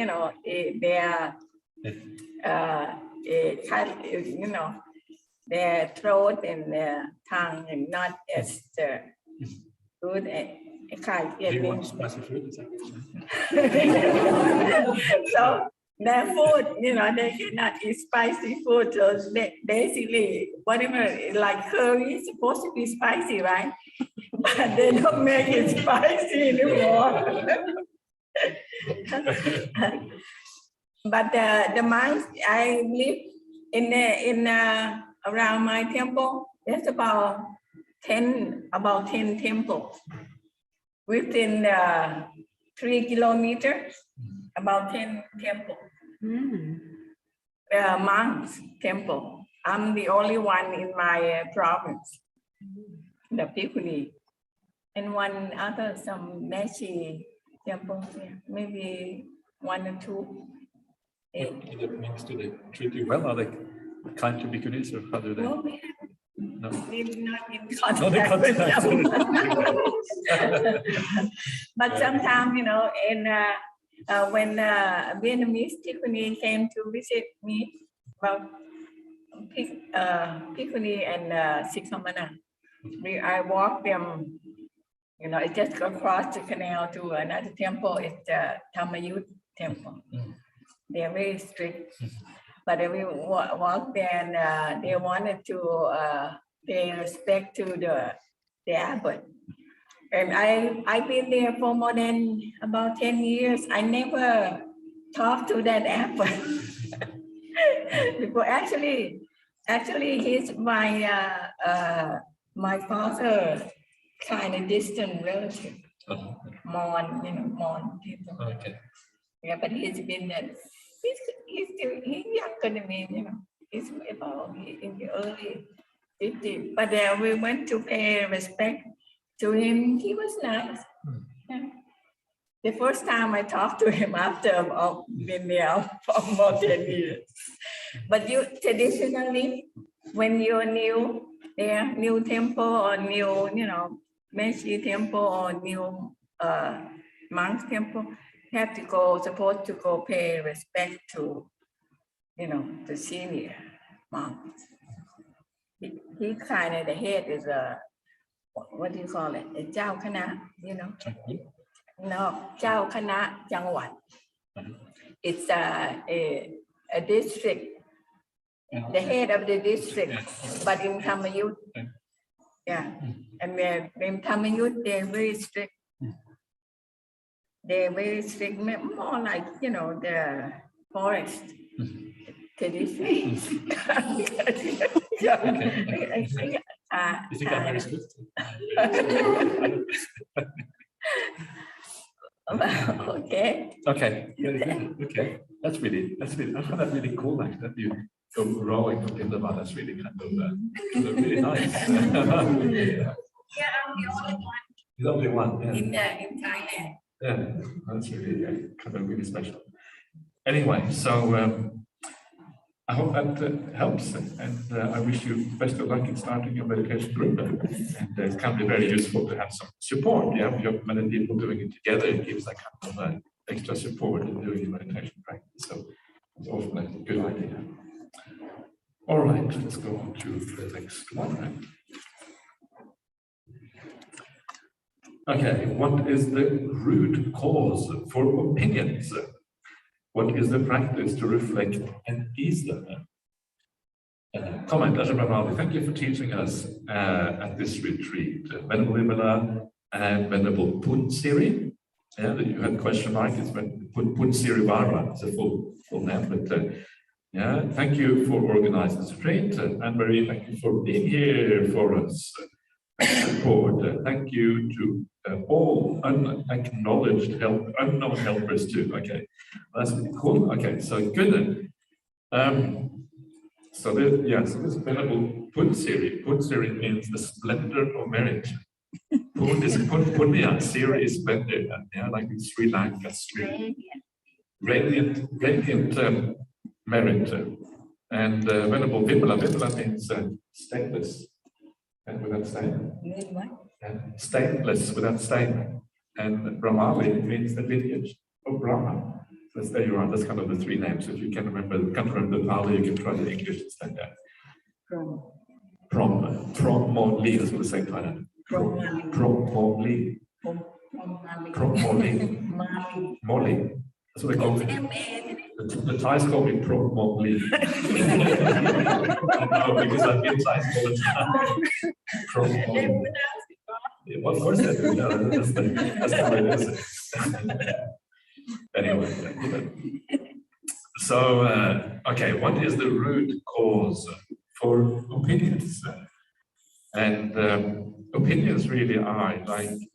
their throat and their tongue and not as good. Do you want spicy food? So their food, they cannot eat spicy food. So basically, whatever, like curry is supposed to be spicy, right? But they don't make it spicy anymore. But the monks, I live in around my temple. There's about 10 temples. Within 3 kilometers, about 10 temples. Monks temple. I'm the only one in my province, the Pikuni. And one other, some Mechi temples, maybe 1 or 2. What do the monks do? They treat you well? Are they kind to Bhikkhunis, or how do they? Well, No. we're not in contact with them. But sometimes, when Vietnamese Tiffany came to visit me about Tiffany and Sikhamana, I walked them, you know, I just across the canal to another temple. It's the Thammayut temple. They're very strict, but we walked there and they wanted to pay respect to the abbot. And I've been there for more than about 10 years. I never talked to that abbot. Because actually he's my my father kind of distant relative. Mon, you know, Mon people. Okay. Yeah, but he's been he's younger than me, you know. He's about in the early 50s. But we went to pay respect to him. He was nice. Yeah. The first time I talked to him after I've been there for more than 10 years. But you traditionally, when you're new, new temple or new, you know, Meshi temple or new monk temple, you have to supposed to go pay respect to, you know, the senior monks. He kind of, the head is what do you call it? A เจ้าคณะ, you know? No, เจ้าคณะจังหวัด. It's a district, the head of the district, but in Thammayut. Yeah, and in Thammayut, they're very strict. They're very strict, more like, you know, the forest tradition. Is it very strict? Okay. Okay. Very good. Okay. That's really, I find that really cool, like that you go rowing from Vimala. That's really kind of really nice. Yeah, I'm the only one. You're the only one, yeah. In Thailand. Yeah, that's really kind of really special. Anyway, so I hope that helps, and I wish you best of luck in starting your meditation group. And it can be very useful to have some support. Yeah, if you have many people doing it together, it gives that kind of extra support in doing your meditation practice. So it's often a good idea. All right, let's go on to the next one. Okay, what is the root cause for opinions? What is the practice to reflect and ease them? Comment, Ajahn Brahmali, thank you for teaching us at this retreat. Venerable Vimala and Venerable Punsiri. Yeah, you had a question mark, it's Punsiri Vara, it's a full name, but yeah, thank you for organizing this retreat. And Marie, thank you for being here for us. Support. Thank you to all unacknowledged unknown helpers too. Okay, that's really cool. Okay, so good. So this Venerable Punsiri. Punsiri means the splendor of merit. Pun is punya, Siri is splendor. Yeah, like in Sri Lanka, radiant merit. And Venerable Vimala means stateless. And without stain. And stainless without stain. And Brahmali means the lineage of Brahma. So there you are. That's kind of the three names. If you can't remember the Pali, you can try the English instead. Promoli, that's what the same time. Promoli. Molly. That's what they call me. The Thais call me Promoli. Because I've been Thais all the time. Promoli. Yeah, of course, that's how it is. Anyway, so okay, what is the root cause for opinions? And opinions really are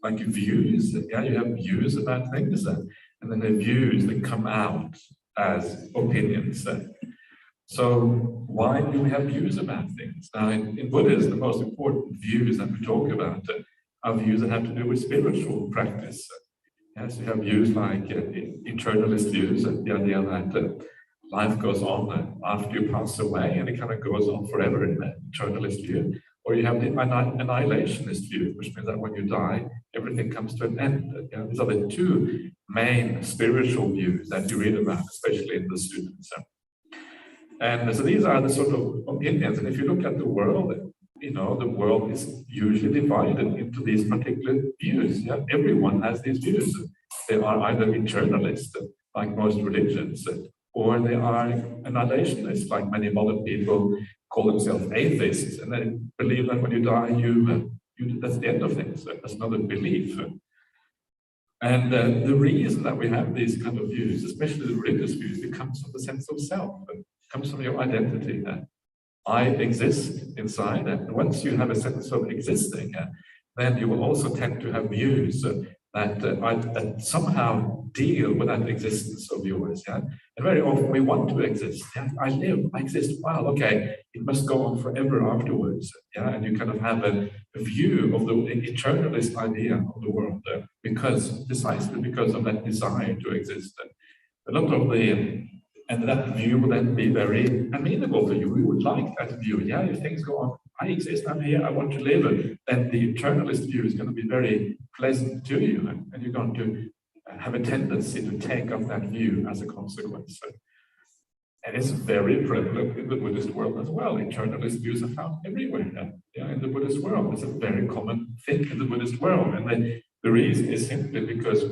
like views. Yeah, you have views about things, and then the views that come out as opinions. So why do we have views about things? Now, in Buddhism, the most important views that we talk about are views that have to do with spiritual practice. Yes, you have views like eternalist views, and the idea that life goes on after you pass away, and it kind of goes on forever in the eternalist view. Or you have the annihilationist view, which means that when you die, everything comes to an end. These are the two main spiritual views that you read about, especially in the suttas. And so these are the sort of opinions. And if you look at the world, you know, the world is usually divided into these particular views. Yeah? Everyone has these views. They are either eternalists, like most religions, or they are annihilationists, like many modern people call themselves atheists, and they believe that when you die, that's the end of things. That's not a belief. And the reason that we have these kind of views, especially the religious views, it comes from the sense of self. It comes from your identity. I exist inside, and once you have a sense of existing, then you will also tend to have views that somehow deal with that existence of yours. Yeah? And very often we want to exist. Yeah? I live, I exist. Wow, okay, it must go on forever afterwards. Yeah? And you kind of have a view of the eternalist idea of the world precisely because of that desire to exist. A lot of and that view will then be very amenable to you. We would like that view. Yeah, if things go on, I exist, I'm here, I want to live, then the eternalist view is going to be very pleasant to you, and you're going to have a tendency to take up that view as a consequence. And it's very prevalent in the Buddhist world as well. Eternalist views are found everywhere. Yeah, in the Buddhist world, it's a very common thing in the Buddhist world, and the reason is simply because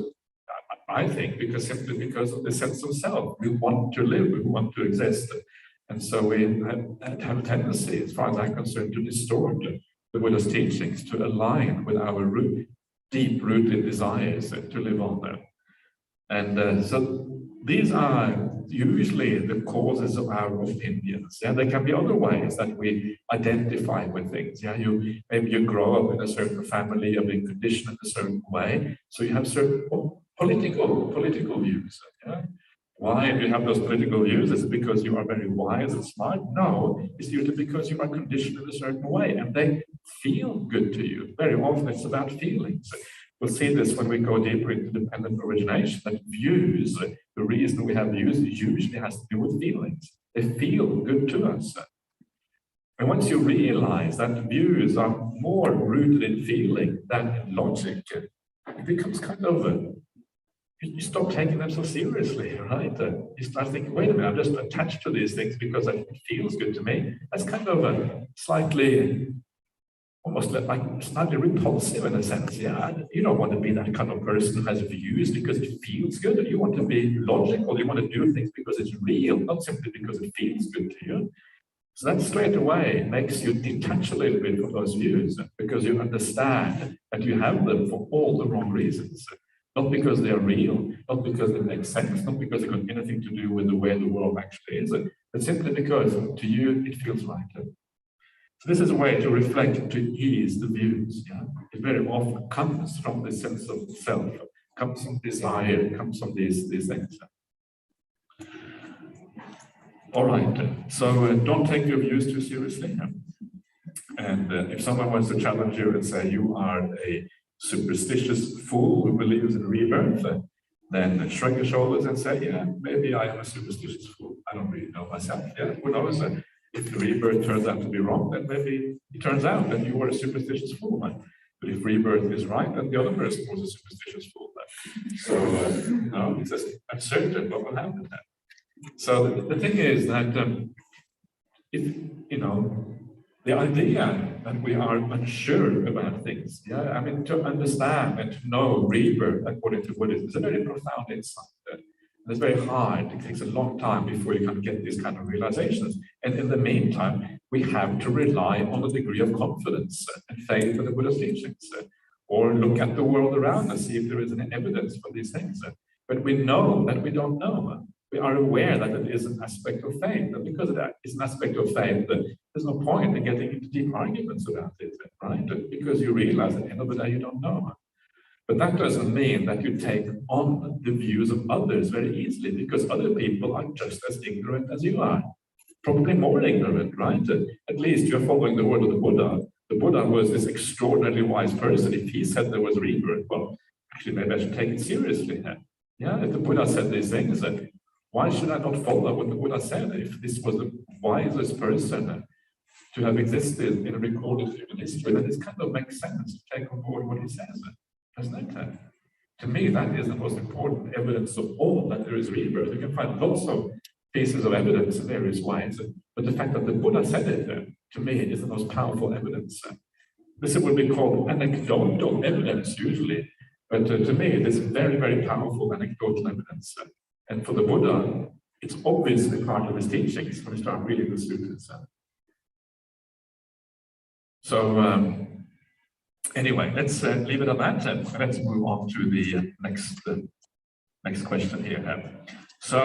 simply because of the sense of self. We want to live, we want to exist. And so we have a tendency, as far as I'm concerned, to distort the Buddha's teachings, to align with our deep-rooted desires to live on them. And so these are usually the causes of our opinions. Yeah, there can be other ways that we identify with things. Yeah, maybe you grow up in a certain family, you're being conditioned in a certain way, so you have certain political views. Yeah? Why do you have those political views? Is it because you are very wise and smart? No, it's usually because you are conditioned in a certain way, and they feel good to you. Very often it's about feelings. We'll see this when we go deeper into dependent origination, that views, the reason we have views usually has to do with feelings. They feel good to us. And once you realize that views are more rooted in feeling than in logic, it becomes kind of you stop taking them so seriously, right? You start thinking, wait a minute, I'm just attached to these things because it feels good to me. That's kind of almost like slightly repulsive in a sense. Yeah, you don't want to be that kind of person who has views because it feels good. You want to be logical. You want to do things because it's real, not simply because it feels good to you. So that straight away makes you detach a little bit from those views because you understand that you have them for all the wrong reasons. Not because they are real, not because they make sense, not because they've got anything to do with the way the world actually is, but simply because to you it feels right. So this is a way to reflect, to ease the views. Yeah? It very often comes from the sense of self, comes from desire, comes from these things. All right, so don't take your views too seriously. And if someone wants to challenge you and say you are a superstitious fool who believes in rebirth, then shrug your shoulders and say, yeah, maybe I am a superstitious fool. I don't really know myself. Yeah, who knows? If the rebirth turns out to be wrong, then maybe it turns out that you are a superstitious fool. But if rebirth is right, then the other person was a superstitious fool. So, it's just uncertain what will happen then. So the thing is that the idea that we are unsure about things, yeah, I mean, to understand and to know rebirth according to Buddhism is a very profound insight. It's very hard. It takes a long time before you can get these kind of realizations. And in the meantime, we have to rely on a degree of confidence and faith in the Buddha's teachings, or look at the world around us, see if there is any evidence for these things. But we know that we don't know. We are aware that it is an aspect of faith, and because that is an aspect of faith, there's no point in getting into deep arguments about it, right? Because you realize at the end of the day you don't know. But that doesn't mean that you take on the views of others very easily, because other people are just as ignorant as you are, probably more ignorant, right? At least you're following the word of the Buddha. The Buddha was this extraordinarily wise person. If he said there was rebirth, well, actually maybe I should take it seriously. Yeah, if the Buddha said these things, why should I not follow what the Buddha said if this was the wisest person to have existed in a recorded human history? Then it kind of makes sense to take on board what he says, doesn't it? To me, that is the most important evidence of all, that there is rebirth. You can find lots of pieces of evidence in various ways, but the fact that the Buddha said it, to me, is the most powerful evidence. This would be called anecdotal evidence usually, but to me, it is very, very powerful anecdotal evidence. And for the Buddha, it's obviously part of his teachings when you start reading the suttas. So anyway, let's leave it at that, and let's move on to the next question here. So,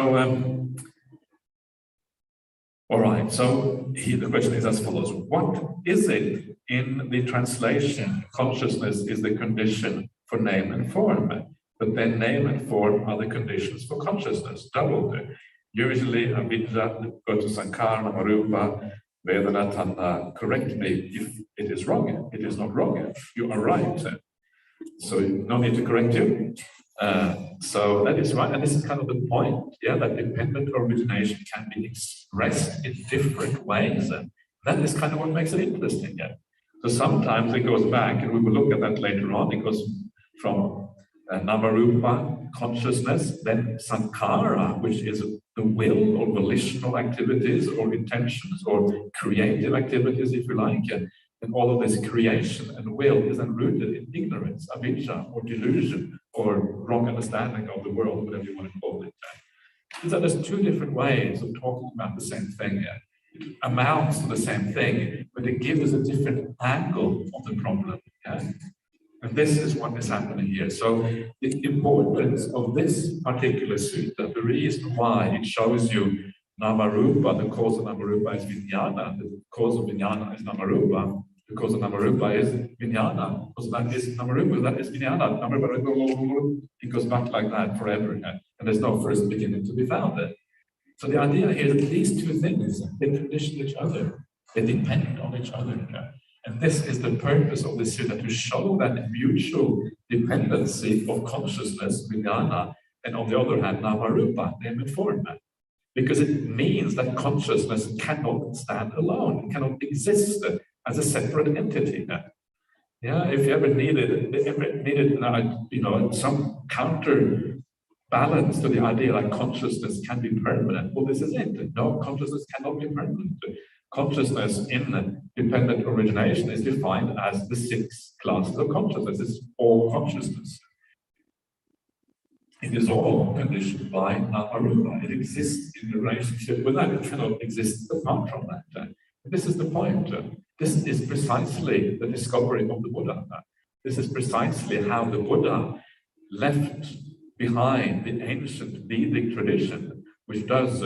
all right, so here the question is as follows. What is it in the translation? Consciousness is the condition for name and form, but then name and form are the conditions for consciousness, doubled. Usually, avidya, go to sankhara, namarupa, vedana, tanha. Correct me if it is wrong. It is not wrong. You are right. So no need to correct you. So that is right, and this is kind of the point, yeah, that dependent origination can be expressed in different ways. And that is kind of what makes it interesting. Yeah. So sometimes it goes back, and we will look at that later on. It goes from namarupa, consciousness, then sankhara, which is the will or volitional activities or intentions or creative activities, if you like. And all of this creation and will is then rooted in ignorance, avidya, or delusion, or wrong understanding of the world, whatever you want to call it. So there's two different ways of talking about the same thing. It amounts to the same thing, but it gives us a different angle of the problem. Yeah? And this is what is happening here. So the importance of this particular sutta, the reason why it shows you namarupa, the cause of namarupa is vijnana, the cause of vijnana is namarupa, the cause of namarupa is vijnana, because that is namarupa, that is vijnana, namarupa, it goes back like that forever, and there's no first beginning to be found there. So the idea here is that these two things, they condition each other, they depend on each other. And this is the purpose of this sutta, to show that mutual dependency of consciousness, vijnana, and on the other hand, namarupa, name and form. Because it means that consciousness cannot stand alone, it cannot exist as a separate entity. Yeah, if you ever needed some counterbalance to the idea that consciousness can be permanent, well, this is it. No, consciousness cannot be permanent. Consciousness in dependent origination is defined as the 6 classes of consciousness. It's all consciousness. It is all conditioned by namarupa. It exists in the relationship with that. It cannot exist apart from that. This is the point. This is precisely the discovery of the Buddha. This is precisely how the Buddha left behind the ancient Vedic tradition, which does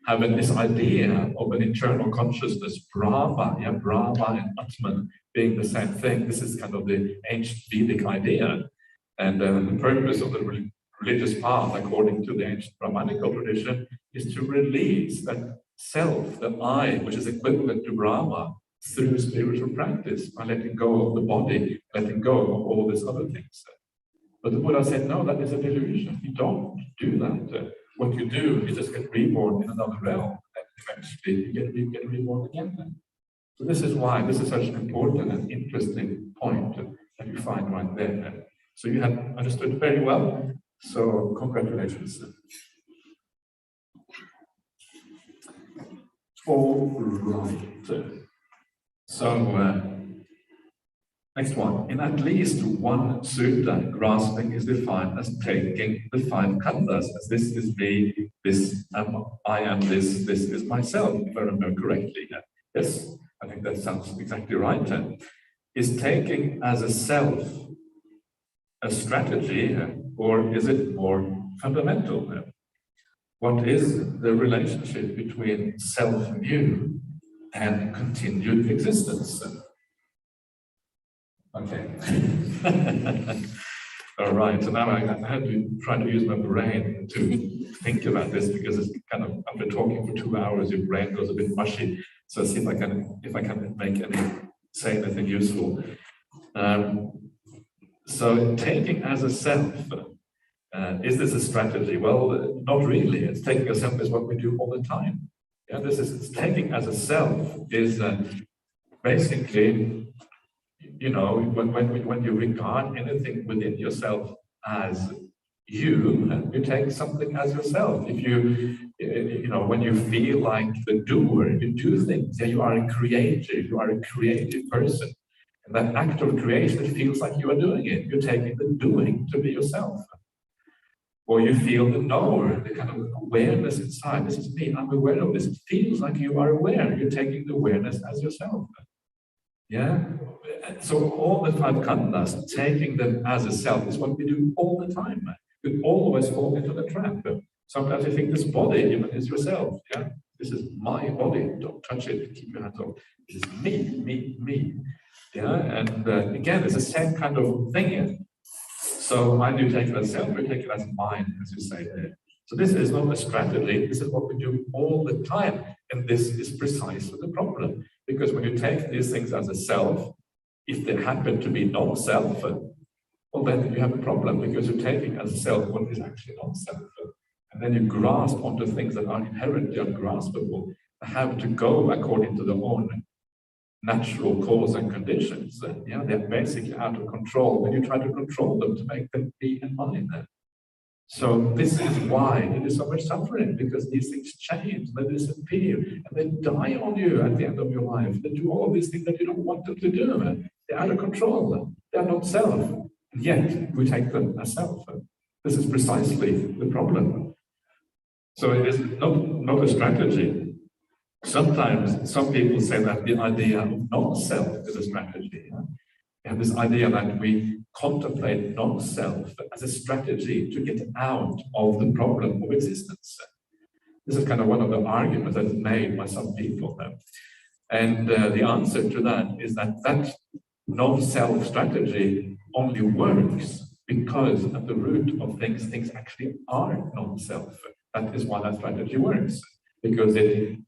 have this idea of an internal consciousness, Brahma, Brahma and Atman being the same thing. This is kind of the ancient Vedic idea. And the purpose of the religious path, according to the ancient Brahmanical tradition, is to release that self, the I, which is equivalent to Brahma, through spiritual practice, by letting go of the body, letting go of all these other things. But the Buddha said, no, that is a delusion. You don't do that. What you do is just get reborn in another realm, and eventually you get reborn again. So this is why this is such an important and interesting point that you find right there. So you have understood very well. So congratulations. All right. So next one. In at least one sutta, grasping is defined as taking the 5 khandhas, as this is me, this I am this is myself, if I remember correctly. Yes, I think that sounds exactly right. Is taking as a self a strategy, or is it more fundamental? What is the relationship between self-view and continued existence? Okay. All right, so now I have to try to use my brain to think about this, because it's kind of, after talking for 2 hours, your brain goes a bit mushy. So see if I can say anything useful. So taking as a self, is this a strategy? Well, not really. It's taking a self is what we do all the time. Yeah, this is taking as a self is basically, you know, when you regard anything within yourself as you take something as yourself. If you know, when you feel like the doer, you do things, yeah, you are a creator, you are a creative person. And that act of creation, it feels like you are doing it. You're taking the doing to be yourself. Or you feel the knower, the kind of awareness inside. This is me, I'm aware of this. It feels like you are aware. You're taking the awareness as yourself. Yeah? So all the five khandhas, taking them as a self, is what we do all the time. We always fall into the trap. Sometimes you think this body even is yourself. Yeah? This is my body. Don't touch it. Keep your hands off. This is me. Yeah? And again, it's the same kind of thing. So why do you take it as self? We take it as mine, as you say there. So this is not a strategy. This is what we do all the time. And this is precisely the problem. Because when you take these things as a self, if they happen to be non-self, well, then you have a problem, because you're taking as a self what is actually non-self. And then you grasp onto things that are inherently ungraspable, have to go according to their own natural cause and conditions. Yeah, they're basically out of control, and you try to control them to make them be in line. So this is why there is so much suffering, because these things change, they disappear, and they die on you at the end of your life. They do all these things that you don't want them to do. They're out of control. They're not self. And yet we take them as self. This is precisely the problem. So it is not a strategy. Sometimes some people say that the idea of non-self is a strategy. And this idea that we contemplate non-self as a strategy to get out of the problem of existence. This is kind of one of the arguments that's made by some people. And the answer to that is that non-self strategy only works because at the root of things actually are non-self. That is why that strategy works, because it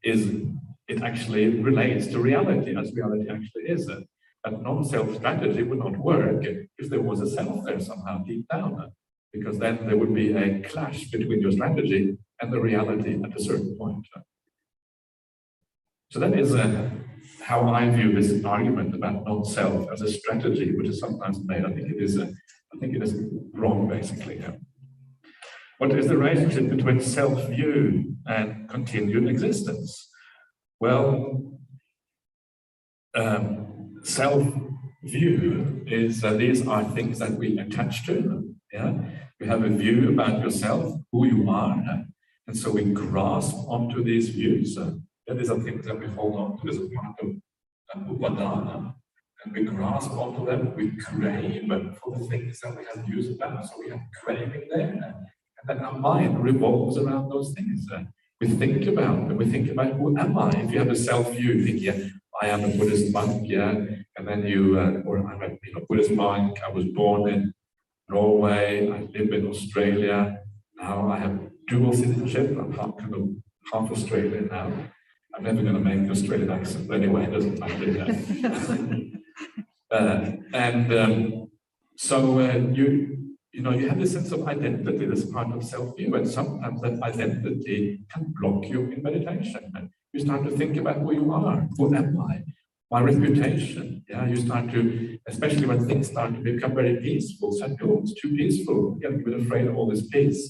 actually relates to reality as reality actually is. That non-self strategy would not work if there was a self there somehow deep down, because then there would be a clash between your strategy and the reality at a certain point. So that is how I view this argument about non-self as a strategy, which is sometimes made. I think it is wrong, basically. Yeah. What is the relationship between self-view and continued existence? Well, self-view is that these are things that we attach to. Yeah, we have a view about yourself, who you are, and so we grasp onto these views. These are things that we hold on to as a part of upadana, and we grasp onto them. We crave for the things that we have views about, so we have craving there, and then our mind revolves around those things. We think about them. We think about, who am I? If you have a self-view, you think, yeah, I am a Buddhist monk, yeah, and then you, or I'm a Buddhist monk. I was born in Norway. I live in Australia. Now I have dual citizenship. I'm half Australian now. I'm never going to make an Australian accent, but anyway, it doesn't matter. So you have this sense of identity, this part of self-view, and sometimes that identity can block you in meditation. You start to think about who you are. Who am I? My reputation. Yeah, you start to, especially when things start to become very peaceful. So, oh, it's too peaceful. You get a bit afraid of all this peace,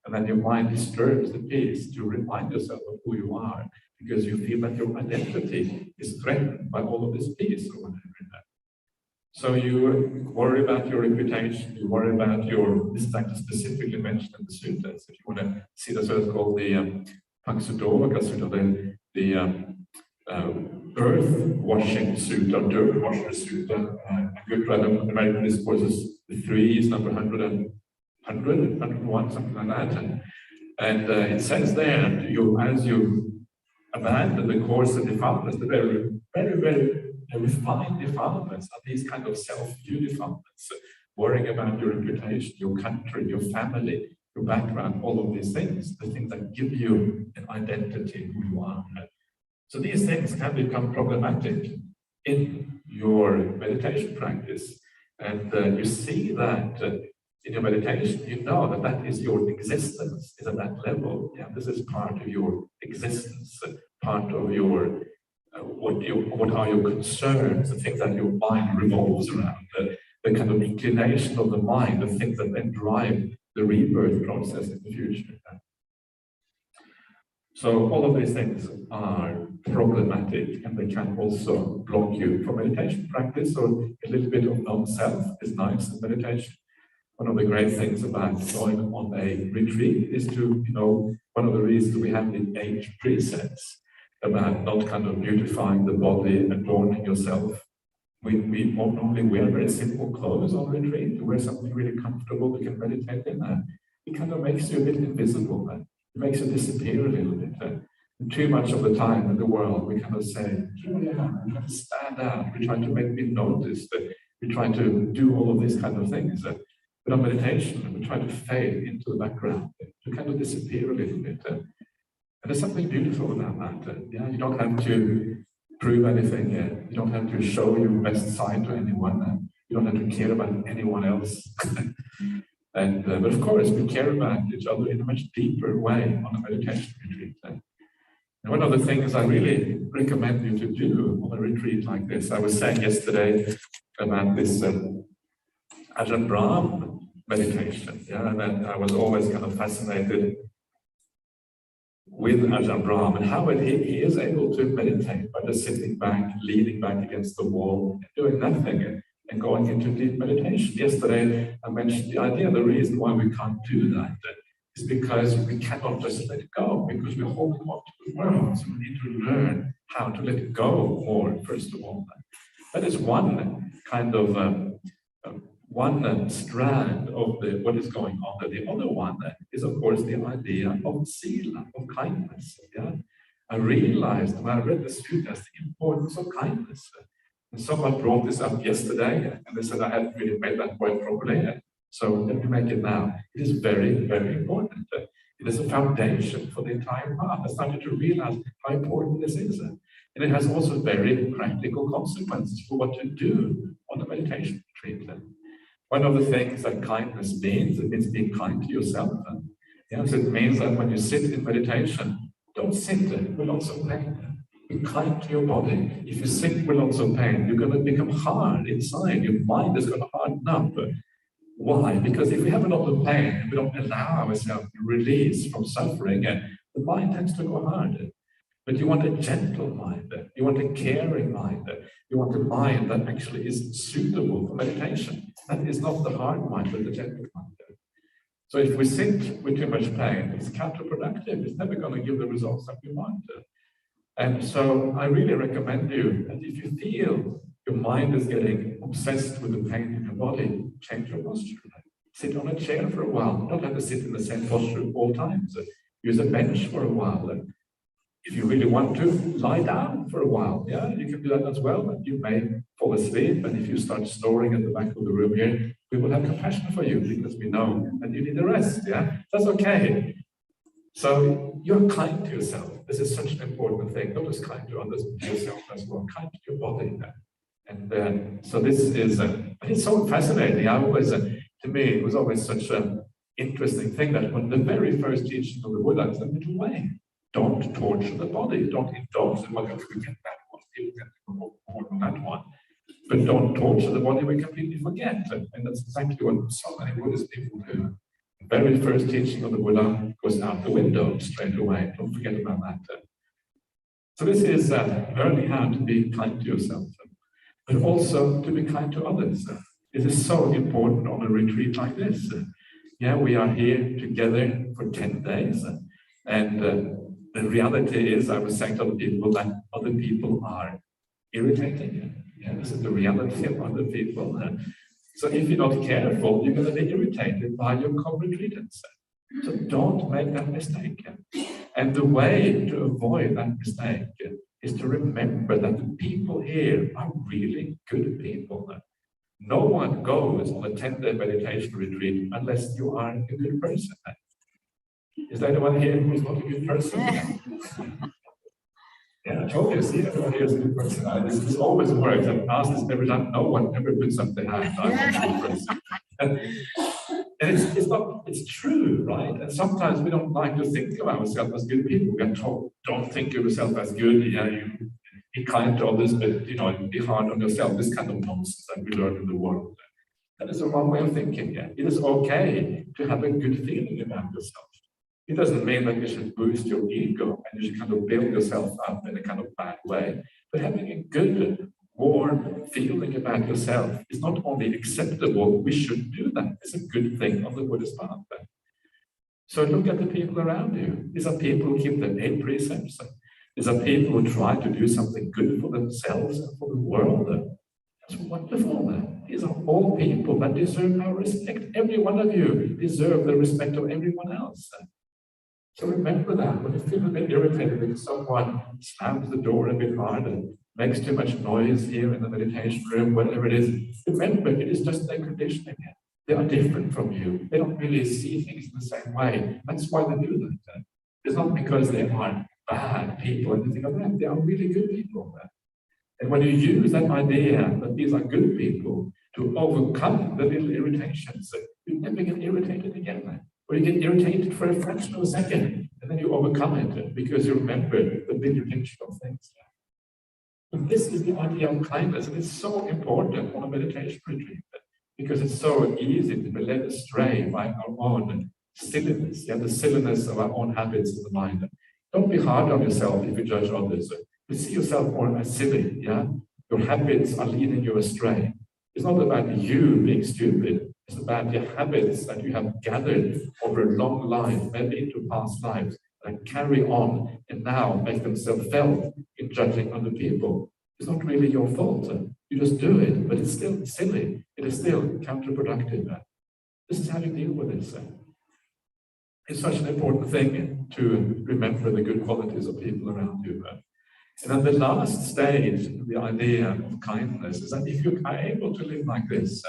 and then your mind disturbs the peace to remind yourself of who you are, because you feel that your identity is threatened by all of this peace or whatever. So you worry about your reputation, you worry about this is actually specifically mentioned in the suttas. If you want to see the sutta called the paṭicca-samuppāda, the earth washing sutta, dirt washer sutta. A good random American discourses, the 3 is number 101, something like that. And it says there, as you abandon the course of defilements, the very, very, very refined defilements are these kind of self-view defilements, worrying about your reputation, your country, your family, your background, all of these things, the things that give you an identity, who you are. So these things can become problematic in your meditation practice. And you see that in your meditation, you know that that is your existence, is at that level. Yeah, this is part of your existence, part of your what are your concerns, the things that your mind revolves around, the kind of inclination of the mind, the things that then drive the rebirth process in the future. So all of these things are problematic, and they can also block you from meditation practice. So a little bit of non-self is nice in meditation. One of the great things about going on a retreat is to, one of the reasons we have the 8 precepts about not kind of beautifying the body, adorning yourself. We normally wear very simple clothes on retreat. You wear something really comfortable we can meditate in. It kind of makes you a bit invisible. It makes you disappear a little bit. And too much of the time in the world, we kind of say, we try to stand out, we try to make me noticed, we try to do all of these kind of things. But on meditation, we try to fade into the background, to kind of disappear a little bit. And there's something beautiful about that. You don't have to prove anything. You don't have to show your best side to anyone. You don't have to care about anyone else. But of course, we care about each other in a much deeper way on a meditation retreat. And one of the things I really recommend you to do on a retreat like this, I was saying yesterday about this Ajahn Brahmali meditation. And I was always kind of fascinated with Ajahn Brahmali and how he is able to meditate by just sitting back, leaning back against the wall, doing nothing, and going into deep meditation. Yesterday, I mentioned the idea, the reason why we can't do that is because we cannot just let it go, because we're holding on to the world. So we need to learn how to let it go more, first of all. That is one kind of one strand of what is going on. The other one is, of course, the idea of sila, of kindness. I realized when I read the suttas the importance of kindness. And someone brought this up yesterday, and they said I hadn't really made that point properly. So let me make it now. It is very, very important. It is a foundation for the entire path. I started to realize how important this is. And it has also very practical consequences for what you do on a meditation retreat. One of the things that kindness means, it means being kind to yourself. So it means that when you sit in meditation, don't sit with lots of pain. Be kind to your body. If you sit with lots of pain, you're going to become hard inside. Your mind is going to harden up. Why? Because if we have a lot of pain and we don't allow ourselves to release from suffering, the mind tends to go harder. But you want a gentle mind. You want a caring mind. You want a mind that actually is suitable for meditation. That is not the hard mind, but the gentle mind. So if we sit with too much pain, it's counterproductive. It's never going to give the results that we want. And so I really recommend you that if you feel your mind is getting obsessed with the pain in your body, change your posture. Sit on a chair for a while. You don't have to sit in the same posture all times. Use a bench for a while. If you really want to, lie down for a while. You can do that as well, but you may fall asleep. And if you start snoring at the back of the room here, we will have compassion for you because we know that you need a rest. That's okay. So you're kind to yourself. This is such an important thing. Not just kind to others, but to yourself as well. Kind to your body. And so this is, it's so fascinating. I always, to me, it was always such an interesting thing that when the very first teaching of the Buddha is the middle way. Don't torture the body. Don't indulge the body. We get that one. People get more on that one. But don't torture the body. We completely forget. And that's exactly what so many Buddhist people do. The very first teaching of the Buddha goes out the window straight away. Don't forget about that. So this is learning how to be kind to yourself, but also to be kind to others. It is so important on a retreat like this. We are here together for 10 days. And the reality is, I was saying to other people that other people are irritating. This is the reality of other people. So if you're not careful, you're going to be irritated by your co-retreatants. So don't make that mistake. And the way to avoid that mistake is to remember that the people here are really good people. No one goes on a 10-day meditation retreat unless you are a good person. Is there anyone here who's not a good person? I told you, see, everyone here is a good person. This always works. I've asked this every time. No one ever puts up their hand. I'm a good person. And it's true, right? And sometimes we don't like to think of ourselves as good people. We are told, don't think of yourself as good. be kind to others, but be hard on yourself. This kind of nonsense that we learn in the world. That is the wrong way of thinking. Yeah? It is okay to have a good feeling about yourself. It doesn't mean that you should boost your ego and you should kind of build yourself up in a kind of bad way. But having a good, warm feeling about yourself is not only acceptable, we should do that. It's a good thing on the Buddhist path. So look at the people around you. These are people who keep the 8 precepts. These are people who try to do something good for themselves and for the world. That's wonderful. These are all people that deserve our respect. Every one of you deserve the respect of everyone else. So remember that when you feel a bit irritated if someone slams the door a bit hard and makes too much noise here in the meditation room, whatever it is, remember it is just their conditioning. They are different from you. They don't really see things in the same way. That's why they do that. It's not because they are bad people or anything like that. They are really good people. And when you use that idea that these are good people to overcome the little irritations, you never get irritated again. Or you get irritated for a fraction of a second, and then you overcome it because you remember the bigger picture of things. And this is the idea of kindness, and it's so important on a meditation retreat because it's so easy to be led astray by our own silliness, the silliness of our own habits in the mind. Don't be hard on yourself if you judge others. You see yourself more as silly, Your habits are leading you astray. It's not about you being stupid. It's about the habits that you have gathered over a long life, maybe into past lives, that carry on and now make themselves felt in judging other people. It's not really your fault. You just do it, but it's still silly. It is still counterproductive. This is how you deal with this. It's such an important thing to remember the good qualities of people around you. And then the last stage, the idea of kindness, is that if you are able to live like this,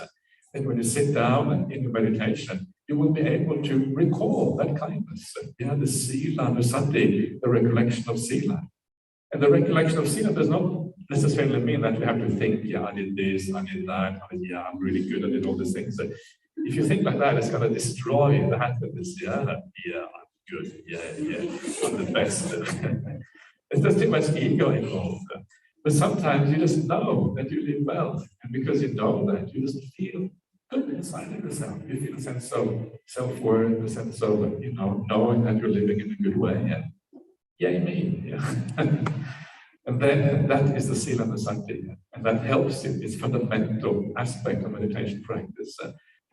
then when you sit down in your meditation, you will be able to recall that kindness. The sila, the sati, the recollection of sila. And the recollection of sila does not necessarily mean that you have to think, I did this, I did that, I'm really good, I did all these things. If you think like that, it's going to destroy the happiness. I'm good, I'm the best. There's too much ego involved. But sometimes you just know that you live well. And because you know that, you just feel good inside of yourself. You feel a sense of self-worth, a sense of, knowing that you're living in a good way. Yay me. And then that is the sila and the sati. And that helps in its fundamental aspect of meditation practice.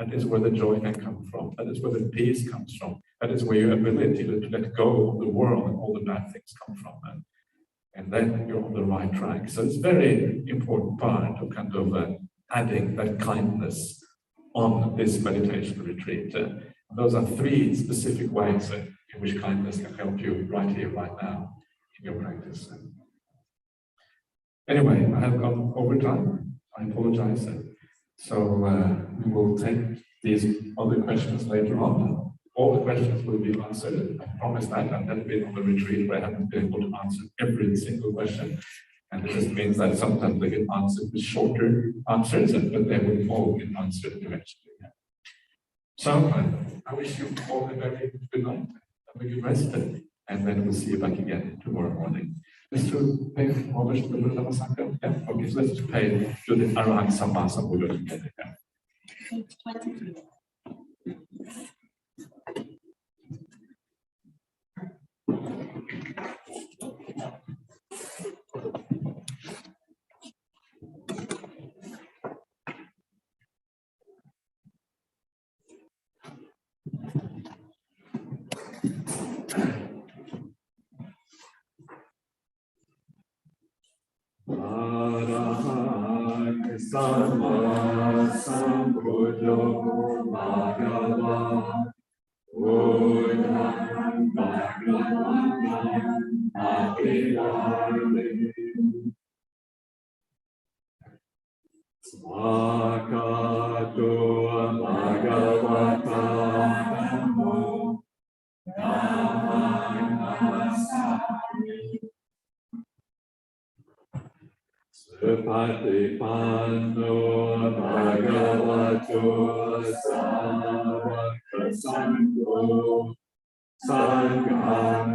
That is where the joy can come from. That is where the peace comes from. That is where your ability to let go of the world and all the bad things come from. And then you're on the right track. So it's a very important part of kind of adding that kindness on this meditation retreat. Those are 3 specific ways in which kindness can help you right here, right now in your practice. Anyway, I have gone over time. I apologize. So we will take these other questions later on. All the questions will be answered. I promise that. I've never been on a retreat where I haven't been able to answer every single question. And it just means that sometimes they get answered with shorter answers, but they will all get answered eventually. So I wish you all a very good night. Have a good rest. And then we'll see you back again tomorrow morning. Let's do pay homage to the Buddha Dhamma Sangha. Okay, so let's just pay to the Arahant Sammasambuddha together. Page 23. Arahant Sammasambuddho Bhagava Buddham Bhagavantam Abhidhammi Svakato Bhagavata Dhammo Dhammam Namasami Paṭicca-samuppāda Bhagavato Sāvaka Sangho Sangham